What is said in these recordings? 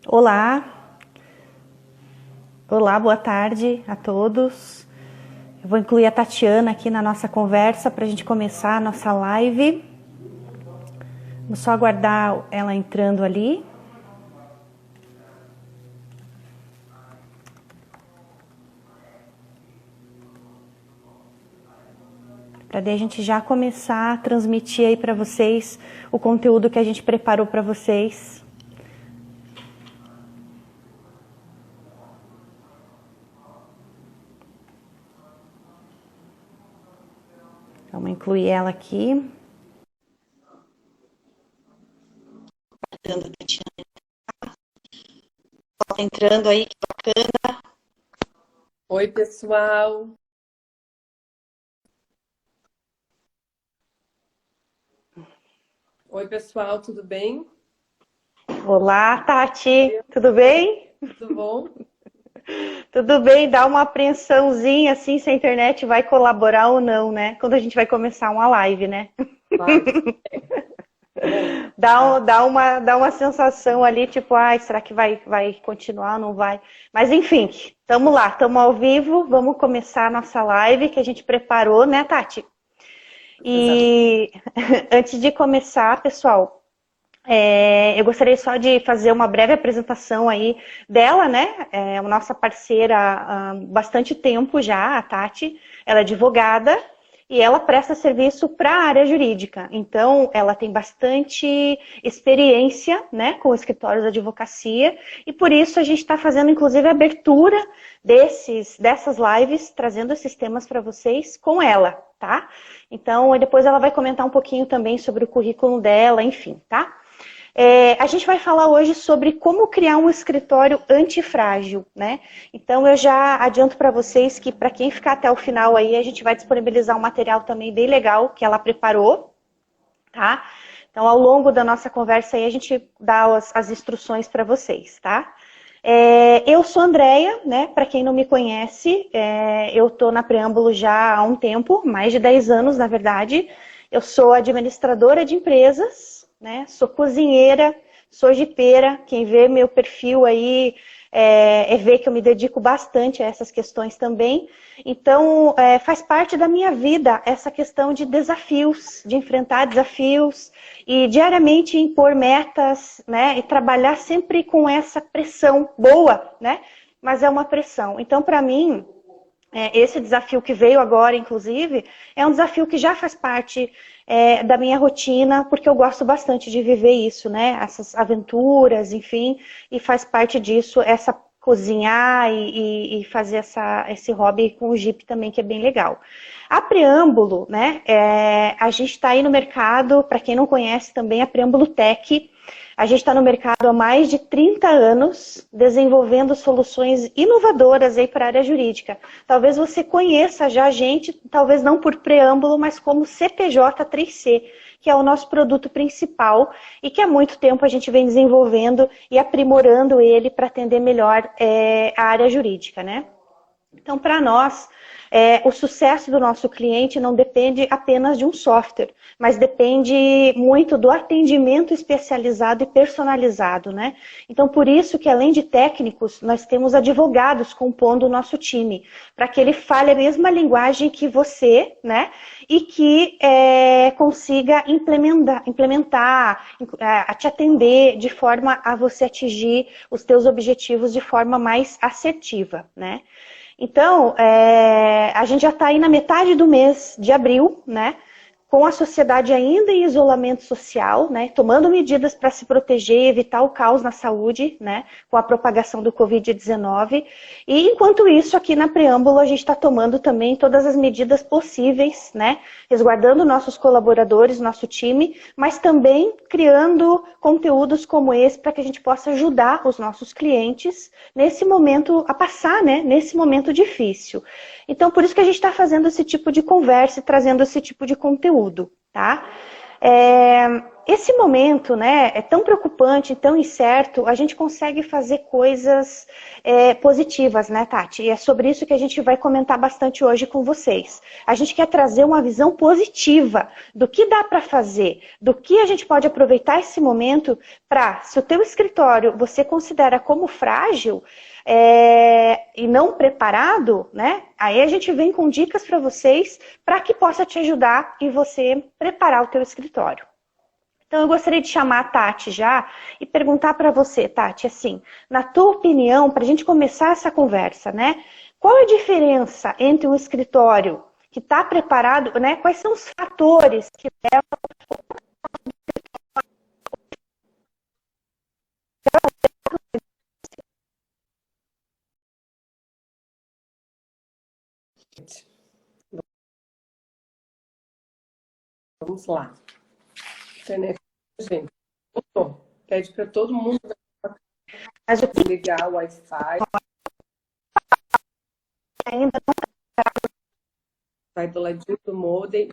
Olá, olá, boa tarde a todos. Eu vou incluir a Tatiana aqui na nossa conversa para a gente começar a nossa live. Vamos só aguardar ela entrando ali. Para daí a gente já começar a transmitir aí para vocês o conteúdo que a gente preparou para vocês. Vamos incluir ela aqui. Tá entrando aí, que bacana. Oi, pessoal. Oi, pessoal, tudo bem? Olá, Tati, tudo bem? Tudo bom? Tudo bem, dá uma apreensãozinha assim se a internet vai colaborar ou não, né? Quando a gente vai começar uma live, né? Claro. Dá uma sensação ali, tipo, ai, será que vai continuar ou não vai? Mas enfim, estamos lá, estamos ao vivo, vamos começar a nossa live que a gente preparou, né, Tati? E antes de começar, pessoal, eu gostaria só de fazer uma breve apresentação aí dela, né? É a nossa parceira há bastante tempo já, a Tati. Ela é advogada e ela presta serviço para a área jurídica. Então, ela tem bastante experiência, né, com escritórios de advocacia e por isso a gente está fazendo, inclusive, a abertura dessas lives, trazendo esses temas para vocês com ela, tá? Então, depois ela vai comentar um pouquinho também sobre o currículo dela, enfim, tá? A gente vai falar hoje sobre como criar um escritório antifrágil, né? Então eu já adianto para vocês que para quem ficar até o final aí, a gente vai disponibilizar um material também bem legal que ela preparou, tá? Então ao longo da nossa conversa aí a gente dá as instruções para vocês, tá? Eu sou Andréia, né? Para quem não me conhece, eu tô na Preâmbulo já há um tempo, mais de 10 anos na verdade. Eu sou administradora de empresas, né? Sou cozinheira, sou jipeira. Quem vê meu perfil aí vê que eu me dedico bastante a essas questões também. Então, faz parte da minha vida essa questão de desafios, de enfrentar desafios e diariamente impor metas, né? E trabalhar sempre com essa pressão boa, né? Mas é uma pressão. Então, para mim, esse desafio que veio agora, inclusive, é um desafio que já faz parte da minha rotina, porque eu gosto bastante de viver isso, né? Essas aventuras, enfim, e faz parte disso essa cozinhar e fazer esse hobby com o Jeep também, que é bem legal. A Preâmbulo, né? A gente está aí no mercado, para quem não conhece também, a Preâmbulo Tech. A gente está no mercado há mais de 30 anos, desenvolvendo soluções inovadoras aí para a área jurídica. Talvez você conheça já a gente, talvez não por preâmbulo, mas como CPJ 3C, que é o nosso produto principal e que há muito tempo a gente vem desenvolvendo e aprimorando ele para atender melhor a área jurídica, né? Então, para nós, o sucesso do nosso cliente não depende apenas de um software, mas depende muito do atendimento especializado e personalizado, né? Então, por isso que além de técnicos, nós temos advogados compondo o nosso time, para que ele fale a mesma linguagem que você, né? E que consiga implementar, te atender de forma a você atingir os teus objetivos de forma mais assertiva, né? Então, a gente já está aí na metade do mês de abril, né? Com a sociedade ainda em isolamento social, né? Tomando medidas para se proteger e evitar o caos na saúde, né? Com a propagação do Covid-19. E enquanto isso, aqui na Preâmbulo, a gente está tomando também todas as medidas possíveis, né? Resguardando nossos colaboradores, nosso time, mas também criando conteúdos como esse para que a gente possa ajudar os nossos clientes nesse momento, a passar, né? Nesse momento difícil. Então, por isso que a gente está fazendo esse tipo de conversa e trazendo esse tipo de conteúdo, tá? esse momento, né, é tão preocupante, tão incerto, a gente consegue fazer coisas positivas, né, Tati? E é sobre isso que a gente vai comentar bastante hoje com vocês. A gente quer trazer uma visão positiva do que dá para fazer, do que a gente pode aproveitar esse momento para, se o teu escritório você considera como frágil e não preparado, né? Aí a gente vem com dicas para vocês para que possa te ajudar e você preparar o teu escritório. Então, eu gostaria de chamar a Tati já e perguntar para você, Tati, assim, na tua opinião, para a gente começar essa conversa, né? Qual é a diferença entre um escritório que está preparado, né? Quais são os fatores que levam... Vamos lá. Internet, gente. Voltou. Pede para todo mundo desligar o Wi-Fi. Ainda Vai do ladinho do modem.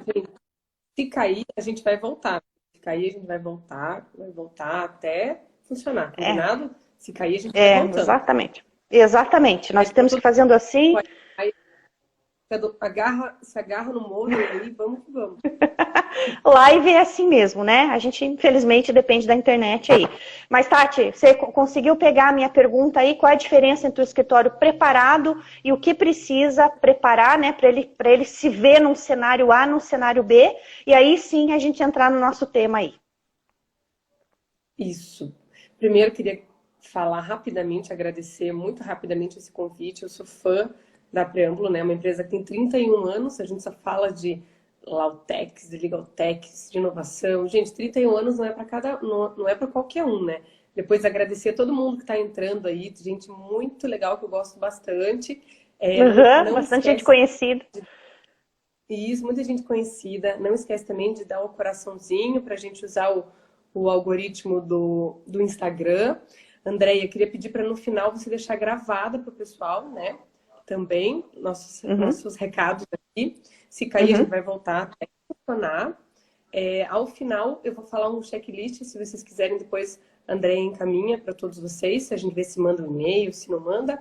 Se cair, a gente vai voltar. Se cair, a gente vai voltar até funcionar. Combinado? Se cair, a gente vai voltando. Exatamente. Exatamente. Nós temos que fazendo assim. Se agarra no modem aí, vamos que vamos. Live é assim mesmo, né? A gente, infelizmente, depende da internet aí. Mas, Tati, você conseguiu pegar a minha pergunta aí? Qual é a diferença entre o escritório preparado e o que precisa preparar, né? Para ele se ver num cenário A, num cenário B. E aí sim a gente entrar no nosso tema aí. Isso. Primeiro, queria falar rapidamente, agradecer muito rapidamente esse convite. Eu sou fã da Preâmbulo, né? Uma empresa que tem 31 anos. A gente só fala de Lautex, de Legaltex, de inovação. Gente, 31 anos não é para qualquer um, né? Depois agradecer a todo mundo que está entrando aí, gente muito legal que eu gosto bastante. Bastante gente conhecida. Isso, muita gente conhecida. Não esquece também de dar o coraçãozinho para a gente usar o algoritmo do Instagram. Andréia, queria pedir para no final você deixar gravada para o pessoal, né? Também, nossos recados aqui. Se cair, a gente vai voltar até funcionar. Ao final, eu vou falar um checklist, se vocês quiserem, depois a Andréia encaminha para todos vocês, a gente vê se manda um e-mail, se não manda.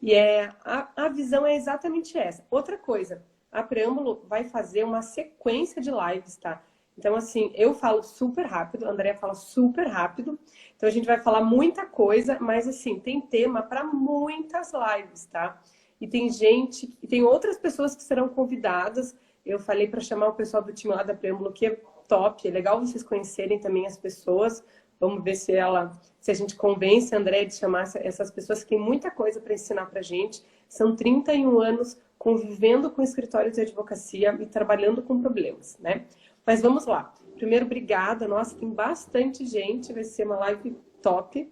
E a visão é exatamente essa. Outra coisa, a Preâmbulo vai fazer uma sequência de lives, tá? Então, assim, eu falo super rápido, a Andréia fala super rápido. Então, a gente vai falar muita coisa, mas, assim, tem tema para muitas lives, tá? E tem outras pessoas que serão convidadas. Eu falei para chamar o pessoal do time lá da Preâmbulo, que é top. É legal vocês conhecerem também as pessoas. Vamos ver se a gente convence a Andréia de chamar essas pessoas que têm muita coisa para ensinar para a gente. São 31 anos convivendo com escritórios de advocacia e trabalhando com problemas, né? Mas vamos lá. Primeiro, obrigada. Nossa, tem bastante gente. Vai ser uma live top.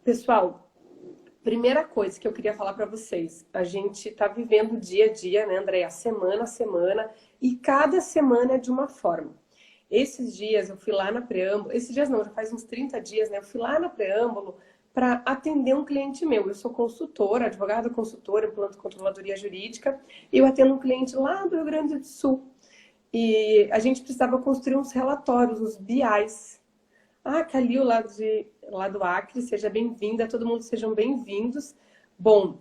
Pessoal, primeira coisa que eu queria falar para vocês. A gente está vivendo dia a dia, né, Andréia? Semana a semana. E cada semana é de uma forma. Esses dias eu fui lá na Preâmbulo. Esses dias não, já faz uns 30 dias, né? Eu fui lá na Preâmbulo para atender um cliente meu. Eu sou consultora, advogada consultora, implanto controladoria jurídica. E eu atendo um cliente lá do Rio Grande do Sul. E a gente precisava construir uns relatórios, uns BIs. Calil, lá do Acre, seja bem-vinda, todo mundo sejam bem-vindos. Bom,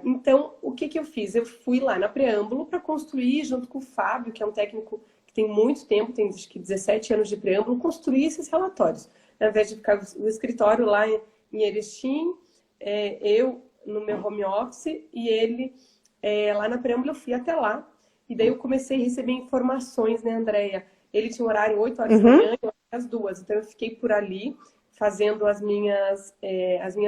então, o que eu fiz? Eu fui lá na Preâmbulo para construir, junto com o Fábio, que é um técnico que tem muito tempo, tem acho que 17 anos de Preâmbulo, construir esses relatórios. Ao invés de ficar no escritório lá em Erechim, eu no meu home office e ele lá na Preâmbulo, eu fui até lá. E daí eu comecei a receber informações, né, Andréia? Ele tinha um horário 8 horas da manhã, eu às 2. Então eu fiquei por ali fazendo as minhas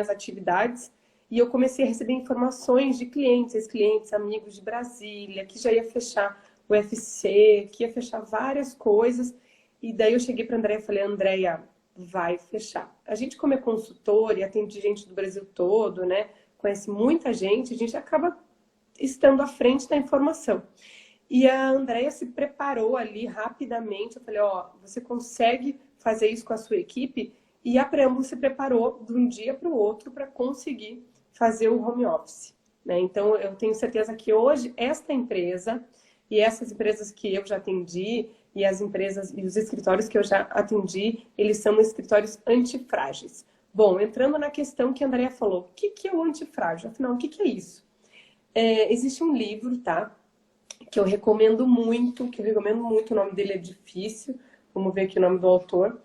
atividades e eu comecei a receber informações de clientes, amigos de Brasília, que já ia fechar o UFC, que ia fechar várias coisas. E daí eu cheguei para a Andréia e falei, Andréia, vai fechar. A gente, como é consultor e atende gente do Brasil todo, né? Conhece muita gente, a gente acaba estando à frente da informação. E a Andréia se preparou ali rapidamente. Eu falei, você consegue fazer isso com a sua equipe? E a Preâmbulo se preparou de um dia para o outro para conseguir fazer o home office, né? Então, eu tenho certeza que hoje esta empresa e essas empresas que eu já atendi, e as empresas e os escritórios que eu já atendi, eles são escritórios antifrágeis. Bom, entrando na questão que a Andrea falou, o que é o antifrágil? Afinal, o que é isso? Existe um livro, tá? Que eu recomendo muito, o nome dele é difícil, vamos ver aqui o nome do autor,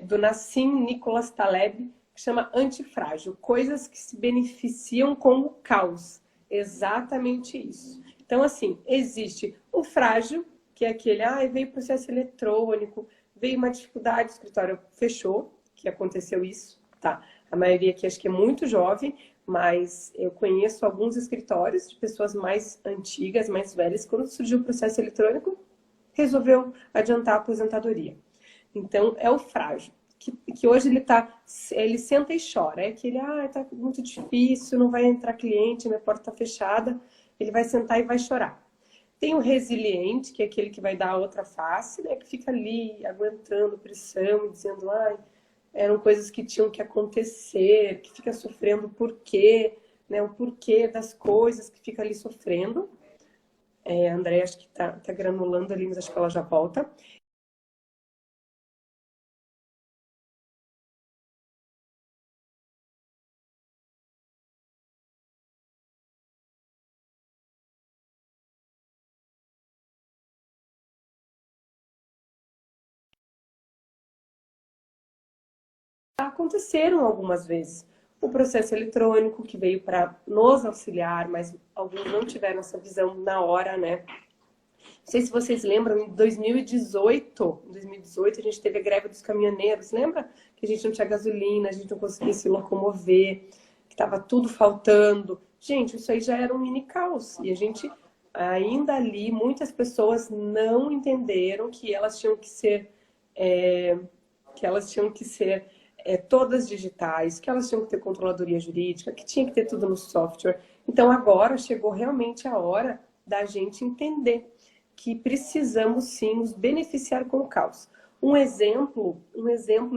do Nassim Nicholas Taleb, que chama Antifrágil, coisas que se beneficiam com o caos. Exatamente isso. Então, assim, existe o frágil, que é aquele, veio processo eletrônico, veio uma dificuldade, o escritório fechou, que aconteceu isso, tá? A maioria aqui acho que é muito jovem, mas eu conheço alguns escritórios de pessoas mais antigas, mais velhas, quando surgiu o processo eletrônico, resolveu adiantar a aposentadoria. Então, é o frágil, que hoje ele senta e chora. É aquele, tá muito difícil, não vai entrar cliente, minha porta tá fechada. Ele vai sentar e vai chorar. Tem o resiliente, que é aquele que vai dar a outra face, né? Que fica ali aguentando pressão e dizendo, eram coisas que tinham que acontecer, que fica sofrendo o porquê, né? O porquê das coisas, que fica ali sofrendo. A Andrea acho que tá granulando ali, mas acho que ela já volta. Aconteceram algumas vezes. O processo eletrônico que veio para nos auxiliar, mas alguns não tiveram essa visão na hora, né? Não sei se vocês lembram, em 2018, a gente teve a greve dos caminhoneiros. Lembra que a gente não tinha gasolina, a gente não conseguia se locomover, que estava tudo faltando. Gente, isso aí já era um mini caos. E a gente, ainda ali, muitas pessoas não entenderam que elas tinham que ser... todas digitais, que elas tinham que ter controladoria jurídica, que tinha que ter tudo no software. Então agora chegou realmente a hora da gente entender que precisamos sim nos beneficiar com o caos. Um exemplo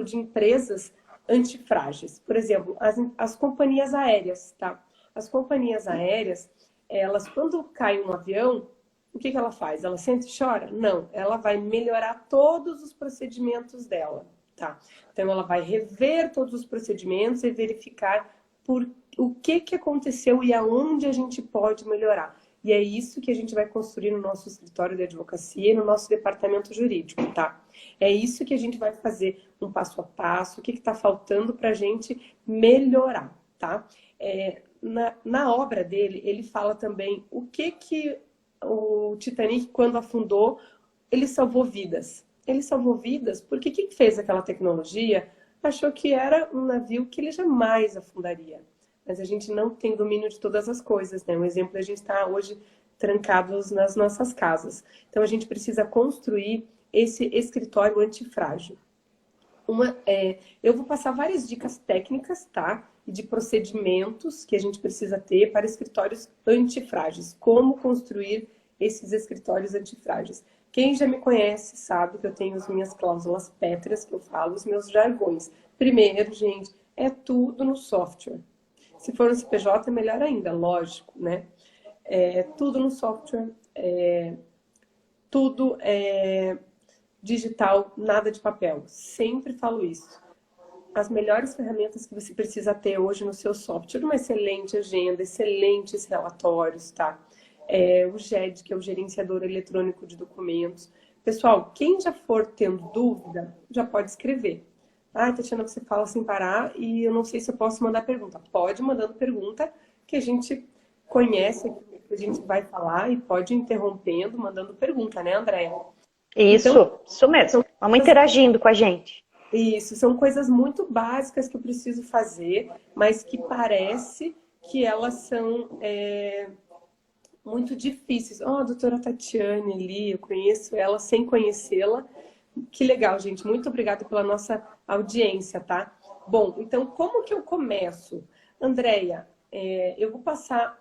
de empresas antifrágeis. Por exemplo, as companhias aéreas, tá? As companhias aéreas, elas quando cai um avião, o que ela faz? Ela sente e chora? Não, ela vai melhorar todos os procedimentos dela. Tá. Então, ela vai rever todos os procedimentos e verificar o que aconteceu e aonde a gente pode melhorar. E é isso que a gente vai construir no nosso escritório de advocacia e no nosso departamento jurídico, tá? É isso que a gente vai fazer um passo a passo, o que está faltando para a gente melhorar, tá? Na obra dele, ele fala também o que o Titanic, quando afundou, ele salvou vidas. Ele salvou vidas porque quem fez aquela tecnologia achou que era um navio que ele jamais afundaria. Mas a gente não tem domínio de todas as coisas, né? Um exemplo, a gente está hoje trancados nas nossas casas. Então a gente precisa construir esse escritório antifrágil. Eu vou passar várias dicas técnicas, tá? E de procedimentos que a gente precisa ter para escritórios antifrágeis. Como construir esses escritórios antifrágeis. Quem já me conhece sabe que eu tenho as minhas cláusulas pétreas, que eu falo, os meus jargões. Primeiro, gente, é tudo no software. Se for no CPJ, é melhor ainda, lógico, né? Tudo no software, tudo digital, nada de papel. Sempre falo isso. As melhores ferramentas que você precisa ter hoje no seu software, uma excelente agenda, excelentes relatórios, tá? O GED, que é o Gerenciador Eletrônico de Documentos. Pessoal, quem já for tendo dúvida, já pode escrever. Tatiana, você fala sem parar e eu não sei se eu posso mandar pergunta. Pode mandando pergunta, que a gente conhece, que a gente vai falar e pode ir interrompendo, mandando pergunta, né, Andréia? Isso mesmo. Vamos interagindo com a gente. Isso, são coisas muito básicas que eu preciso fazer, mas que parece que elas são muito difíceis. A doutora Tatiane ali, eu conheço ela sem conhecê-la. Que legal, gente. Muito obrigada pela nossa audiência, tá? Bom, então como que eu começo? Andréia, eu vou passar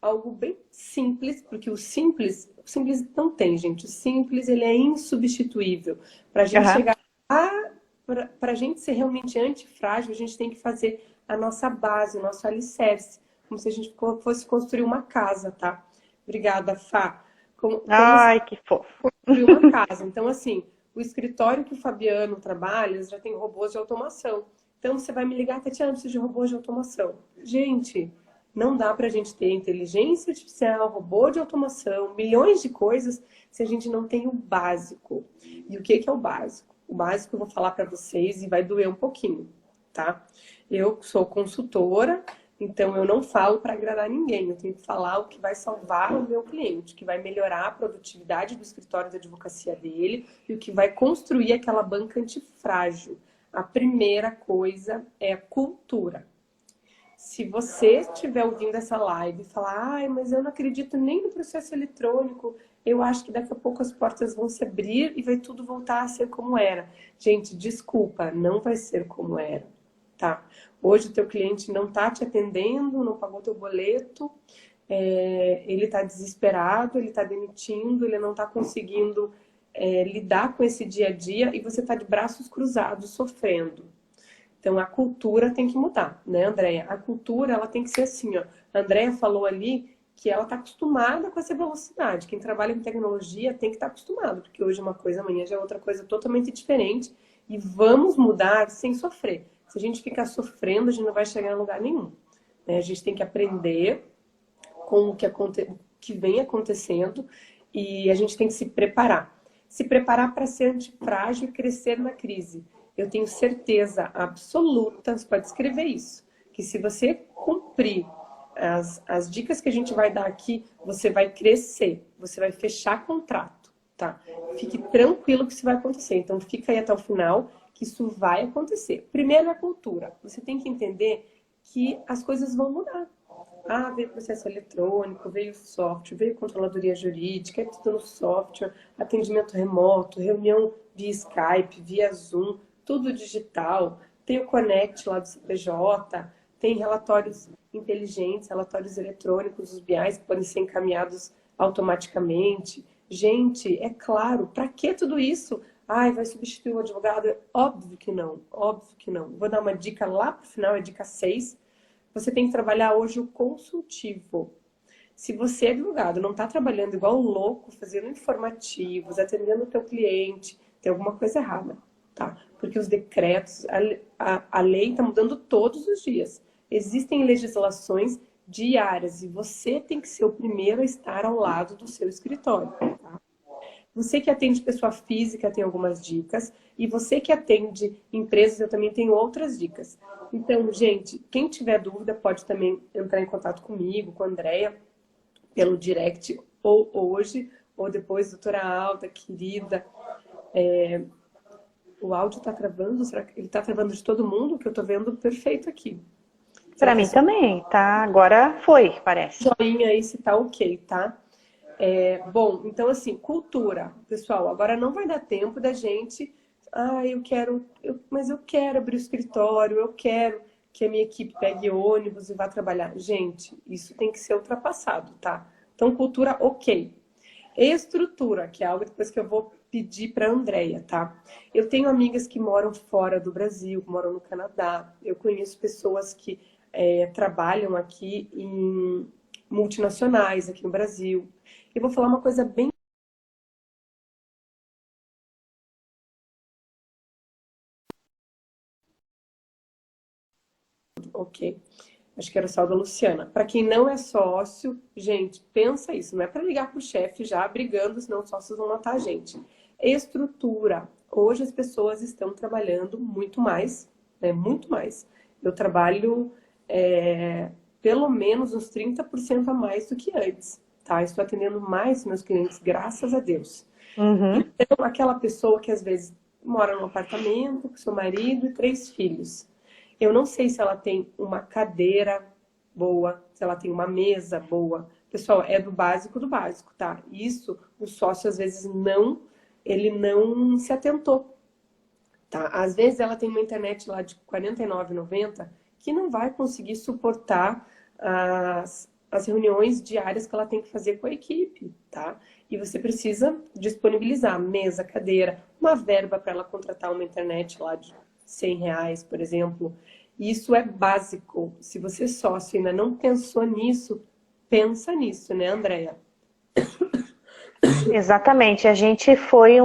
algo bem simples, porque o simples não tem, gente. O simples, ele é insubstituível. Para a gente chegar para a gente ser realmente antifrágil, a gente tem que fazer a nossa base, o nosso alicerce, como se a gente fosse construir uma casa, tá? Obrigada, Fá. Ai, que fofo. construir uma casa. Então, assim, o escritório que o Fabiano trabalha já tem robôs de automação. Então, você vai me ligar, Tatiana, eu preciso de robôs de automação. Gente, não dá para a gente ter inteligência artificial, robô de automação, milhões de coisas, se a gente não tem o básico. E o que é o básico? O básico eu vou falar para vocês e vai doer um pouquinho, tá? Eu sou consultora, então eu não falo para agradar ninguém. Eu tenho que falar o que vai salvar o meu cliente, o que vai melhorar a produtividade do escritório de advocacia dele e o que vai construir aquela banca antifrágil. A primeira coisa é a cultura. Se você estiver ouvindo essa live e falar, ai, mas eu não acredito nem no processo eletrônico, eu acho que daqui a pouco as portas vão se abrir e vai tudo voltar a ser como era. Gente, desculpa, não vai ser como era, tá? Hoje o teu cliente não está te atendendo, não pagou teu boleto, ele está desesperado, ele está demitindo, ele não está conseguindo lidar com esse dia a dia e você está de braços cruzados, sofrendo. Então, a cultura tem que mudar, né, Andréia? A cultura, ela tem que ser assim, ó. A Andréia falou ali que ela está acostumada com essa velocidade. Quem trabalha com tecnologia tem que estar acostumado, porque hoje é uma coisa, amanhã já é outra coisa totalmente diferente. E vamos mudar sem sofrer. Se a gente ficar sofrendo, a gente não vai chegar em lugar nenhum, né? A gente tem que aprender com o que vem acontecendo e a gente tem que se preparar. Se preparar para ser antifrágil e crescer na crise. Eu tenho certeza absoluta, você pode escrever isso, que se você cumprir as dicas que a gente vai dar aqui, você vai crescer, você vai fechar contrato, tá? Fique tranquilo que isso vai acontecer. Então, fica aí até o final, que isso vai acontecer. Primeiro, a cultura. Você tem que entender que as coisas vão mudar. Ah, veio processo eletrônico, veio software, veio controladoria jurídica, é tudo no software, atendimento remoto, reunião via Skype, via Zoom, tudo digital, tem o Connect lá do CPJ, tem relatórios inteligentes, relatórios eletrônicos, os BIs que podem ser encaminhados automaticamente. Gente, é claro, para que tudo isso? Ai, vai substituir o advogado? Óbvio que não, óbvio que não. Vou dar uma dica lá para o final, é dica 6. Você tem que trabalhar hoje o consultivo. Se você é advogado, não está trabalhando igual um louco, fazendo informativos, atendendo o teu cliente, tem alguma coisa errada. Tá? Porque os decretos, a lei está mudando todos os dias. Existem legislações diárias e você tem que ser o primeiro a estar ao lado do seu escritório. Tá? Você que atende pessoa física tem algumas dicas e você que atende empresas eu também tenho outras dicas. Então, gente, quem tiver dúvida pode também entrar em contato comigo, com a Andréia, pelo direct ou hoje ou depois, doutora Alda, querida. O áudio está travando? Será que ele está travando de todo mundo? Que eu estou vendo perfeito aqui. Para mim também, tá? Agora foi, parece. Joinha aí se tá ok, tá? Bom, então assim, cultura. Pessoal, agora não vai dar tempo da gente... Ah, mas eu quero abrir o escritório, eu quero que a minha equipe pegue ônibus e vá trabalhar. Gente, isso tem que ser ultrapassado, tá? Então, cultura, ok. Estrutura, que é algo depois que eu vou pedir para a Andréia, tá? Eu tenho amigas que moram fora do Brasil, que moram no Canadá. Eu conheço pessoas que trabalham aqui em multinacionais, aqui no Brasil. Eu vou falar uma coisa bem... Ok. Acho que era só da Luciana. Para quem não é sócio, gente, pensa isso. Não é para ligar para o chefe já brigando, senão os sócios vão matar a gente. Estrutura. Hoje as pessoas estão trabalhando muito mais, né? Muito mais. Eu trabalho pelo menos uns 30% a mais do que antes, tá? Estou atendendo mais meus clientes, graças a Deus. Uhum. Então, aquela pessoa que às vezes mora num apartamento com seu marido e 3 filhos. Eu não sei se ela tem uma cadeira boa, se ela tem uma mesa boa. Pessoal, é do básico, tá? Isso, o sócio às vezes ele não se atentou, tá? Às vezes ela tem uma internet lá de R$ 49,90 que não vai conseguir suportar as reuniões diárias que ela tem que fazer com a equipe, tá? E você precisa disponibilizar mesa, cadeira, uma verba para ela contratar uma internet lá de R$ 100, por exemplo. Isso é básico. Se você sócio ainda não pensou nisso, pensa nisso, né, Andréia? Exatamente, a gente foi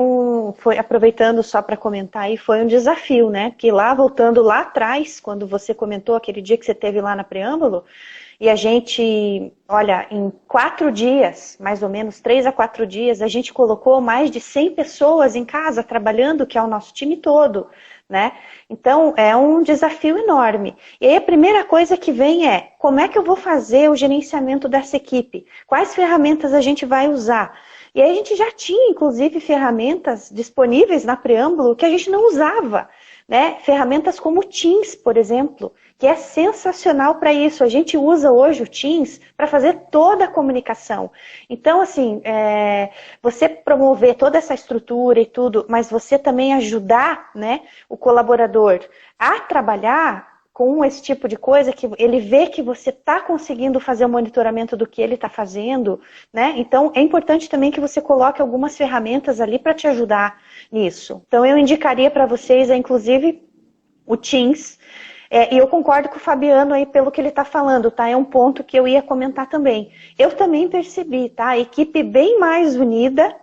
aproveitando só para comentar aí, foi um desafio, né? Porque lá, voltando lá atrás, quando você comentou aquele dia que você teve lá na Preâmbulo, e a gente, olha, em 4 dias, mais ou menos, 3 a 4 dias, a gente colocou mais de 100 pessoas em casa trabalhando, que é o nosso time todo, né? Então, é um desafio enorme. E aí a primeira coisa que vem é, como é que eu vou fazer o gerenciamento dessa equipe? Quais ferramentas a gente vai usar? E aí a gente já tinha, inclusive, ferramentas disponíveis na Preâmbulo que a gente não usava, né? Ferramentas como o Teams, por exemplo, que é sensacional para isso. A gente usa hoje o Teams para fazer toda a comunicação. Então, assim, você promover toda essa estrutura e tudo, mas você também ajudar, né, o colaborador a trabalhar com esse tipo de coisa, que ele vê que você está conseguindo fazer o monitoramento do que ele está fazendo, né? Então, é importante também que você coloque algumas ferramentas ali para te ajudar nisso. Então, eu indicaria para vocês, inclusive, o Teams. E eu concordo com o Fabiano aí pelo que ele está falando, tá? É um ponto que eu ia comentar também. Eu também percebi, tá? A equipe bem mais unida,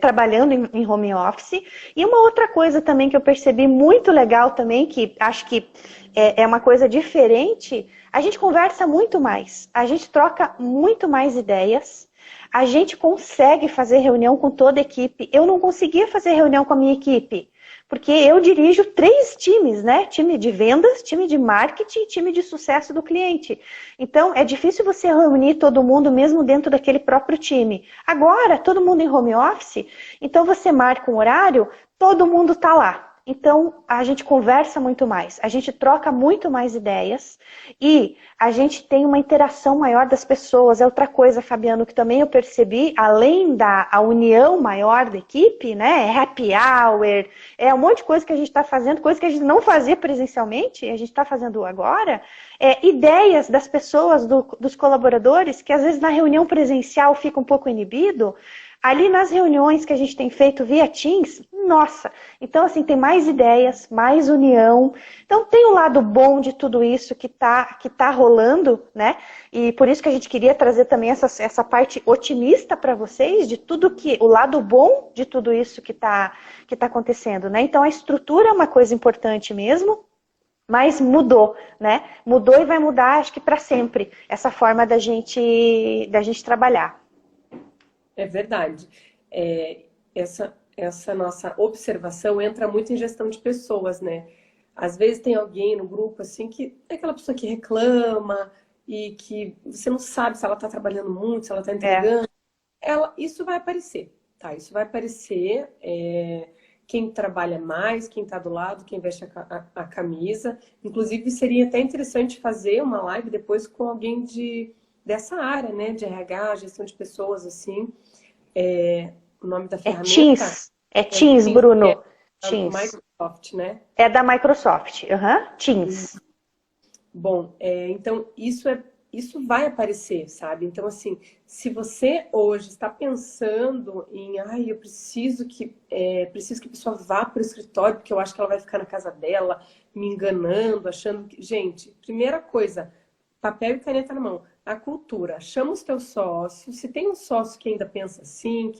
trabalhando em home office. E uma outra coisa também que eu percebi muito legal também, que acho que é uma coisa diferente, a gente conversa muito mais, a gente troca muito mais ideias, a gente consegue fazer reunião com toda a equipe. Eu não conseguia fazer reunião com a minha equipe, porque eu dirijo 3 times, né? Time de vendas, time de marketing e time de sucesso do cliente. Então, é difícil você reunir todo mundo mesmo dentro daquele próprio time. Agora, todo mundo em home office, então você marca um horário, todo mundo está lá. Então, a gente conversa muito mais, a gente troca muito mais ideias e a gente tem uma interação maior das pessoas. É outra coisa, Fabiano, que também eu percebi, além da união maior da equipe, né? Happy hour, um monte de coisa que a gente está fazendo, coisa que a gente não fazia presencialmente, a gente está fazendo agora. Ideias das pessoas, dos colaboradores, que às vezes na reunião presencial fica um pouco inibido. Ali nas reuniões que a gente tem feito via Teams, nossa, então assim, tem mais ideias, mais união. Então tem o lado bom de tudo isso que tá rolando, né? E por isso que a gente queria trazer também essa parte otimista para vocês, de tudo o lado bom de tudo isso que tá acontecendo, né? Então a estrutura é uma coisa importante mesmo, mas mudou, né? Mudou e vai mudar, acho que para sempre, essa forma da gente trabalhar. É verdade. Essa nossa observação entra muito em gestão de pessoas, né? Às vezes tem alguém no grupo assim que é aquela pessoa que reclama e que você não sabe se ela está trabalhando muito, se ela está entregando. Isso vai aparecer, tá? Isso vai aparecer. Quem trabalha mais, quem está do lado, quem veste a camisa. Inclusive, seria até interessante fazer uma live depois com alguém dessa área, né? De RH, gestão de pessoas, assim. O nome da ferramenta? Teams. Teams, Bruno. Teams. Microsoft, né? É da Microsoft. Teams. Bom, então isso vai aparecer, sabe? Então, assim, se você hoje está pensando em, eu preciso que a pessoa vá para o escritório, porque eu acho que ela vai ficar na casa dela, me enganando, achando que... Gente, primeira coisa, papel e caneta na mão. A cultura. Chama os teus sócios. Se tem um sócio que ainda pensa assim,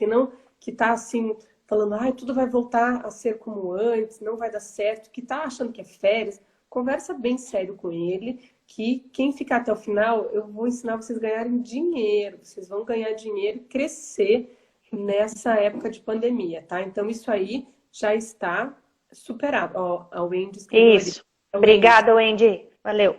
que tá assim, falando, tudo vai voltar a ser como antes, não vai dar certo, que tá achando que é férias, conversa bem sério com ele, que quem ficar até o final, eu vou ensinar vocês a ganharem dinheiro. Vocês vão ganhar dinheiro e crescer nessa época de pandemia, tá? Então, isso aí já está superado. Ó, a Wendy escreveu. Isso. Obrigada, Wendy. Valeu.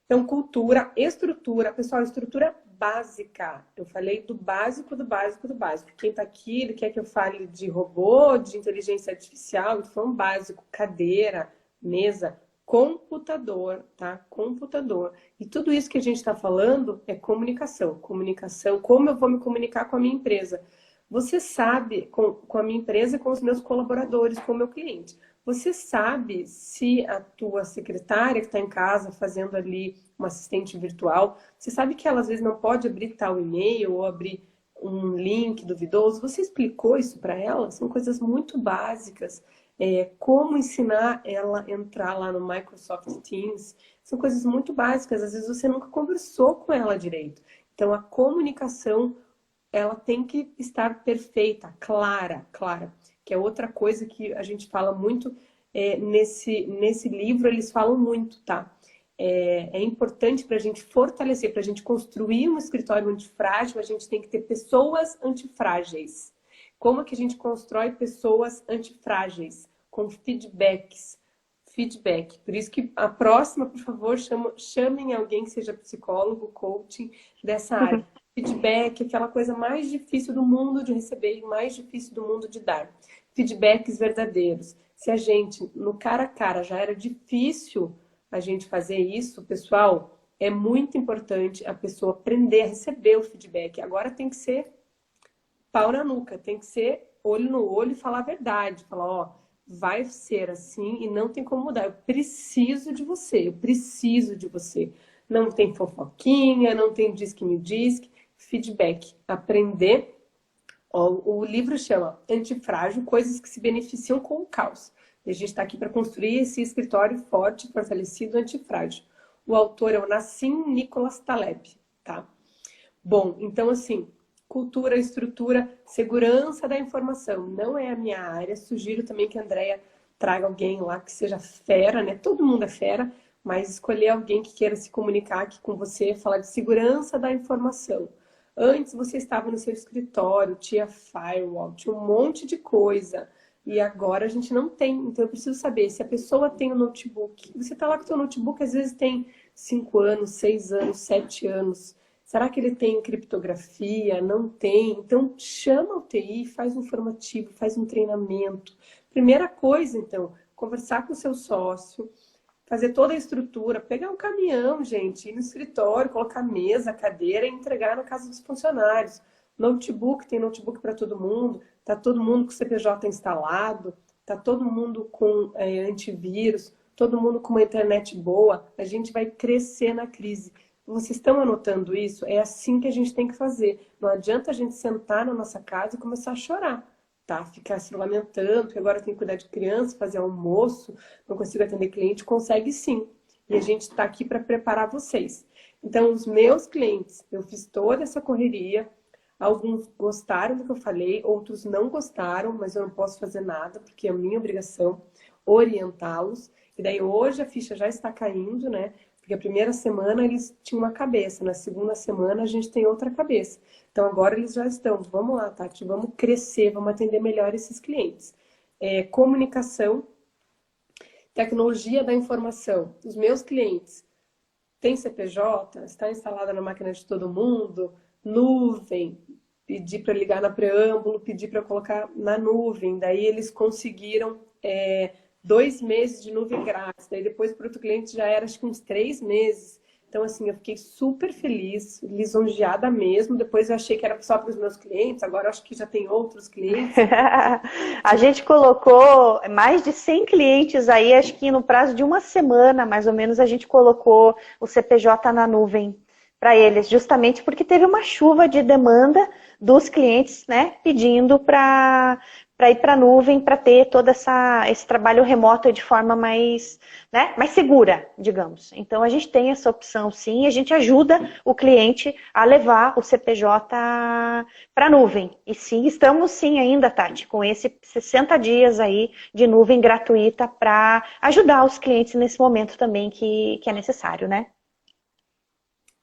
Então, cultura, estrutura. Pessoal, estrutura básica. Eu falei do básico, do básico, do básico. Quem tá aqui, ele quer que eu fale de robô, de inteligência artificial, então básico, cadeira, mesa, computador, tá? Computador. E tudo isso que a gente está falando é comunicação. Comunicação, como eu vou me comunicar com a minha empresa. Você sabe, com a minha empresa e com os meus colaboradores, com o meu cliente. Você sabe se a tua secretária que está em casa fazendo ali uma assistente virtual, você sabe que ela às vezes não pode abrir tal e-mail ou abrir um link duvidoso? Você explicou isso para ela? São coisas muito básicas. Como ensinar ela a entrar lá no Microsoft Teams? São coisas muito básicas. Às vezes você nunca conversou com ela direito. Então a comunicação ela tem que estar perfeita, clara, clara. Que é outra coisa que a gente fala muito nesse livro, eles falam muito, tá? É importante para a gente fortalecer, para a gente construir um escritório antifrágil, a gente tem que ter pessoas antifrágeis. Como é que a gente constrói pessoas antifrágeis? Com feedbacks. Feedback. Por isso que a próxima, por favor, chamem alguém que seja psicólogo, coaching dessa área. Feedback é aquela coisa mais difícil do mundo de receber e mais difícil do mundo de dar. Feedbacks verdadeiros. Se a gente, no cara a cara, já era difícil a gente fazer isso, pessoal, é muito importante a pessoa aprender a receber o feedback. Agora tem que ser pau na nuca, tem que ser olho no olho e falar a verdade. Falar, ó, vai ser assim e não tem como mudar. Eu preciso de você, eu preciso de você. Não tem fofoquinha, não tem diz que me diz. Feedback. Aprender. Ó, o livro chama Antifrágil, coisas que se beneficiam com o caos. E a gente está aqui para construir esse escritório forte, fortalecido, antifrágil. O autor é o Nassim Nicholas Taleb, tá? Bom, então assim, cultura, estrutura, segurança da informação. Não é a minha área. Sugiro também que a Andrea traga alguém lá que seja fera, né? Todo mundo é fera, mas escolher alguém que queira se comunicar aqui com você, falar de segurança da informação. Antes você estava no seu escritório, tinha firewall, tinha um monte de coisa. E agora a gente não tem. Então eu preciso saber se a pessoa tem um notebook. Você está lá com o seu notebook, às vezes tem 5 anos, 6 anos, 7 anos. Será que ele tem criptografia? Não tem? Então, chama o TI, faz um formativo, faz um treinamento. Primeira coisa, então, conversar com o seu sócio, fazer toda a estrutura, pegar um caminhão, gente, ir no escritório, colocar mesa, cadeira e entregar na casa dos funcionários. Notebook, tem notebook para todo mundo, tá todo mundo com o CPJ instalado, tá todo mundo com antivírus, todo mundo com uma internet boa. A gente vai crescer na crise. Vocês estão anotando isso? É assim que a gente tem que fazer. Não adianta a gente sentar na nossa casa e começar a chorar, tá? Ficar se lamentando, porque agora tem que cuidar de criança, fazer almoço, não consigo atender cliente. Consegue sim. E a gente está aqui para preparar vocês. Então, os meus clientes, eu fiz toda essa correria. Alguns gostaram do que eu falei, outros não gostaram, mas eu não posso fazer nada, porque é minha obrigação orientá-los. E daí hoje a ficha já está caindo, né? Porque a primeira semana eles tinham uma cabeça, na segunda semana a gente tem outra cabeça. Então agora eles já estão, vamos lá, Tati, vamos crescer, vamos atender melhor esses clientes. Comunicação, tecnologia da informação. Os meus clientes têm CPJ, está instalada na máquina de todo mundo, nuvem, pedi para ligar na preâmbulo, pedi para colocar na nuvem, daí eles conseguiram 2 meses de nuvem grátis, daí depois para outro cliente já era acho que uns 3 meses. Então assim, eu fiquei super feliz, lisonjeada mesmo. Depois eu achei que era só para os meus clientes, agora eu acho que já tem outros clientes. A gente colocou mais de 100 clientes aí, acho que no prazo de uma semana, mais ou menos, a gente colocou o CPJ na nuvem para eles, justamente porque teve uma chuva de demanda dos clientes, né, pedindo para ir para a nuvem, para ter todo esse trabalho remoto de forma mais, né, mais segura, digamos. Então, a gente tem essa opção, sim, e a gente ajuda o cliente a levar o CPJ para a nuvem. E sim, estamos sim ainda, Tati, com esse 60 dias aí de nuvem gratuita para ajudar os clientes nesse momento também que é necessário, né?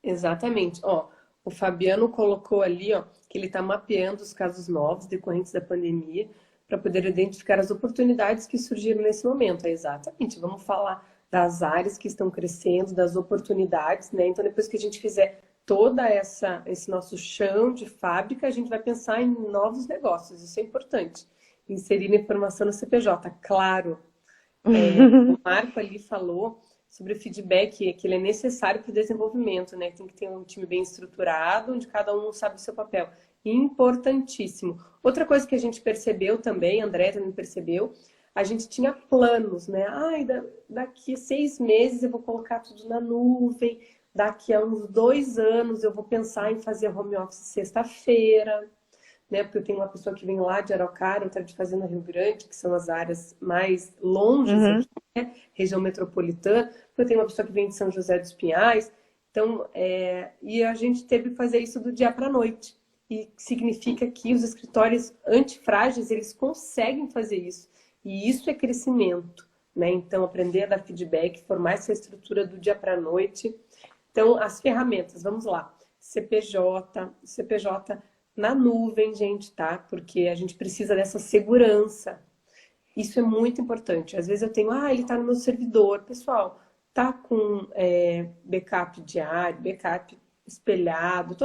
Exatamente. Ó, o Fabiano colocou ali, ó, que ele está mapeando os casos novos decorrentes da pandemia para poder identificar as oportunidades que surgiram nesse momento. Exatamente. Vamos falar das áreas que estão crescendo, das oportunidades, né? Então, depois que a gente fizer toda esse nosso chão de fábrica, a gente vai pensar em novos negócios. Isso é importante. Inserir informação no CPJ, claro. O Marco ali falou sobre o feedback, que ele é necessário para o desenvolvimento, né? Tem que ter um time bem estruturado, onde cada um sabe o seu papel. Importantíssimo. Outra coisa que a gente percebeu também, a André também percebeu, a gente tinha planos, né? Daqui a 6 meses eu vou colocar tudo na nuvem, daqui a uns 2 anos eu vou pensar em fazer home office sexta-feira, né? Porque eu tenho uma pessoa que vem lá de Araucária, outra de Fazenda Rio Grande, que são as áreas mais longes aqui, né? Região metropolitana. Eu tenho uma pessoa que vem de São José dos Pinhais. Então, e a gente teve que fazer isso do dia para a noite. e significa que os escritórios antifrágeis, eles conseguem fazer isso. E isso é crescimento, né? Então, aprender a dar feedback, formar essa estrutura do dia para a noite. Então, as ferramentas, vamos lá. CPJ na nuvem, gente, tá? Porque a gente precisa dessa segurança. Isso é muito importante. Às vezes eu tenho, ele está no meu servidor. Pessoal, tá com backup diário, backup espelhado,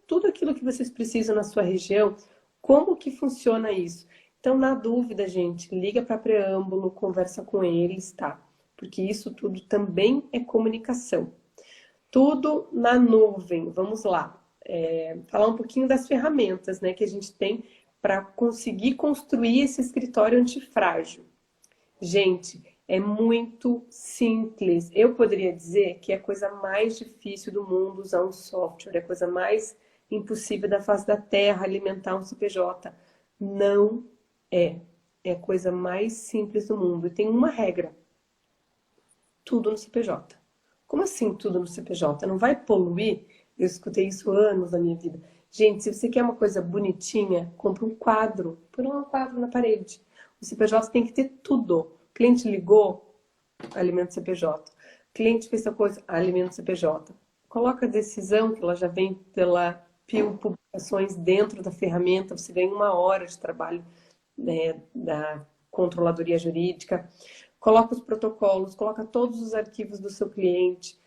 tudo aquilo que vocês precisam na sua região. Como que funciona isso? Então, na dúvida, gente, liga para Preâmbulo, conversa com eles, tá? Porque isso tudo também é comunicação. Tudo na nuvem. Vamos lá. Falar um pouquinho das ferramentas, né, que a gente tem para conseguir construir esse escritório antifrágil. Gente, é muito simples. Eu poderia dizer que é a coisa mais difícil do mundo usar um software, é a coisa mais impossível da face da Terra alimentar um CPJ. Não é. É a coisa mais simples do mundo. E tem uma regra. Tudo no CPJ. Como assim tudo no CPJ? Não vai poluir? Eu escutei isso anos na minha vida. Gente, se você quer uma coisa bonitinha, compra um quadro. Põe um quadro na parede. O CPJ tem que ter tudo. O cliente ligou, alimenta o CPJ. O cliente fez essa coisa, alimenta o CPJ. Coloca a decisão, que ela já vem pela PIL Publicações dentro da ferramenta. Você ganha 1 hora de trabalho, né, da controladoria jurídica. Coloca os protocolos, coloca todos os arquivos do seu cliente,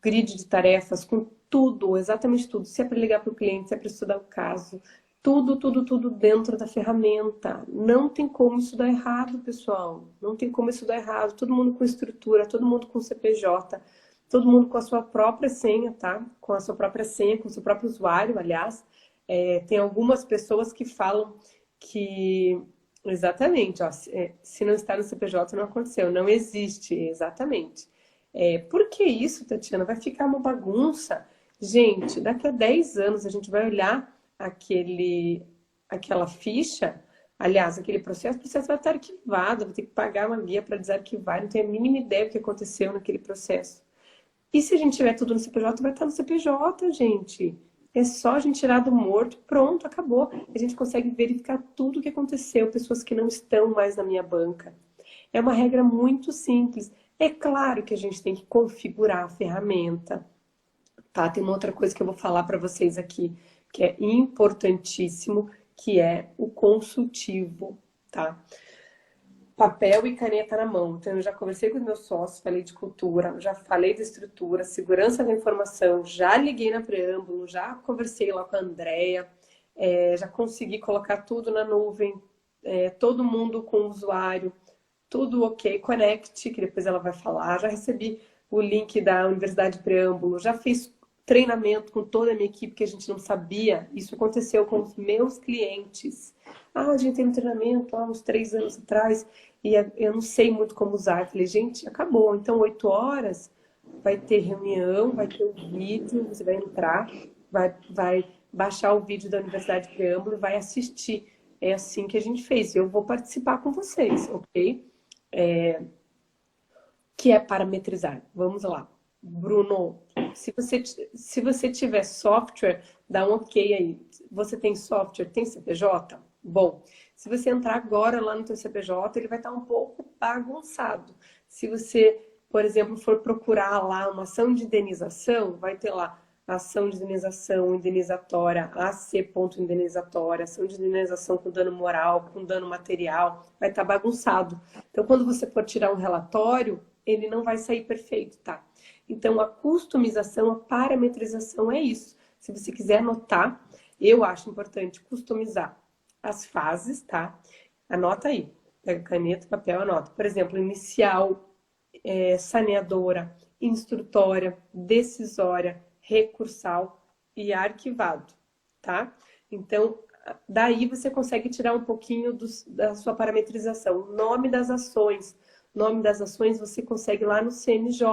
grid de tarefas com tudo, exatamente tudo. Se é para ligar para o cliente, se é para estudar o caso, tudo dentro da ferramenta. Não tem como isso dar errado, pessoal. Não tem como isso dar errado. Todo mundo com estrutura, todo mundo com CPJ, todo mundo com a sua própria senha, tá? Com a sua própria senha, com o seu próprio usuário, aliás. Tem algumas pessoas que falam que... Exatamente, ó, se não está no CPJ não aconteceu, não existe, exatamente. Por que isso, Tatiana? Vai ficar uma bagunça. Gente, daqui a 10 anos a gente vai olhar aquela ficha, aliás, aquele processo, o processo vai estar arquivado, vai ter que pagar uma guia para desarquivar, não tenho a mínima ideia do que aconteceu naquele processo. E se a gente tiver tudo no CPJ, vai estar no CPJ, gente. É só a gente tirar do morto, pronto, acabou. A gente consegue verificar tudo o que aconteceu, pessoas que não estão mais na minha banca. É uma regra muito simples. É claro que a gente tem que configurar a ferramenta, tá? Tem uma outra coisa que eu vou falar para vocês aqui, que é importantíssimo, que é o consultivo, tá? Papel e caneta na mão. Então, eu já conversei com os meus sócios, falei de cultura, já falei de estrutura, segurança da informação, já liguei na Preâmbulo, já conversei lá com a Andrea, já consegui colocar tudo na nuvem, todo mundo com o usuário, tudo ok, Connect, que depois ela vai falar, já recebi o link da Universidade Preâmbulo, já fiz treinamento com toda a minha equipe que a gente não sabia, isso aconteceu com os meus clientes. A gente tem um treinamento há uns 3 anos atrás e eu não sei muito como usar. Eu falei, gente, acabou. Então, 8 horas vai ter reunião, vai ter o vídeo, você vai entrar, vai baixar o vídeo da Universidade Preâmbulo e vai assistir. É assim que a gente fez. Eu vou participar com vocês, ok? Que é parametrizar. Vamos lá. Bruno, se você tiver software, dá um ok aí. Você tem software, tem CPJ? Bom, se você entrar agora lá no teu CPJ, ele vai estar um pouco bagunçado. Se você, por exemplo, for procurar lá uma ação de indenização, vai ter lá ação de indenização indenizatória, AC.indenizatória, ação de indenização com dano moral, com dano material, vai estar bagunçado. Então, quando você for tirar um relatório, ele não vai sair perfeito, tá? Então, a customização, a parametrização é isso. Se você quiser anotar, eu acho importante customizar as fases, tá? Anota aí. Pega caneta, papel, anota. Por exemplo, inicial, saneadora, instrutória, decisória, recursal e arquivado, tá? Então, daí você consegue tirar um pouquinho da sua parametrização. O nome das ações. O nome das ações você consegue lá no CNJ.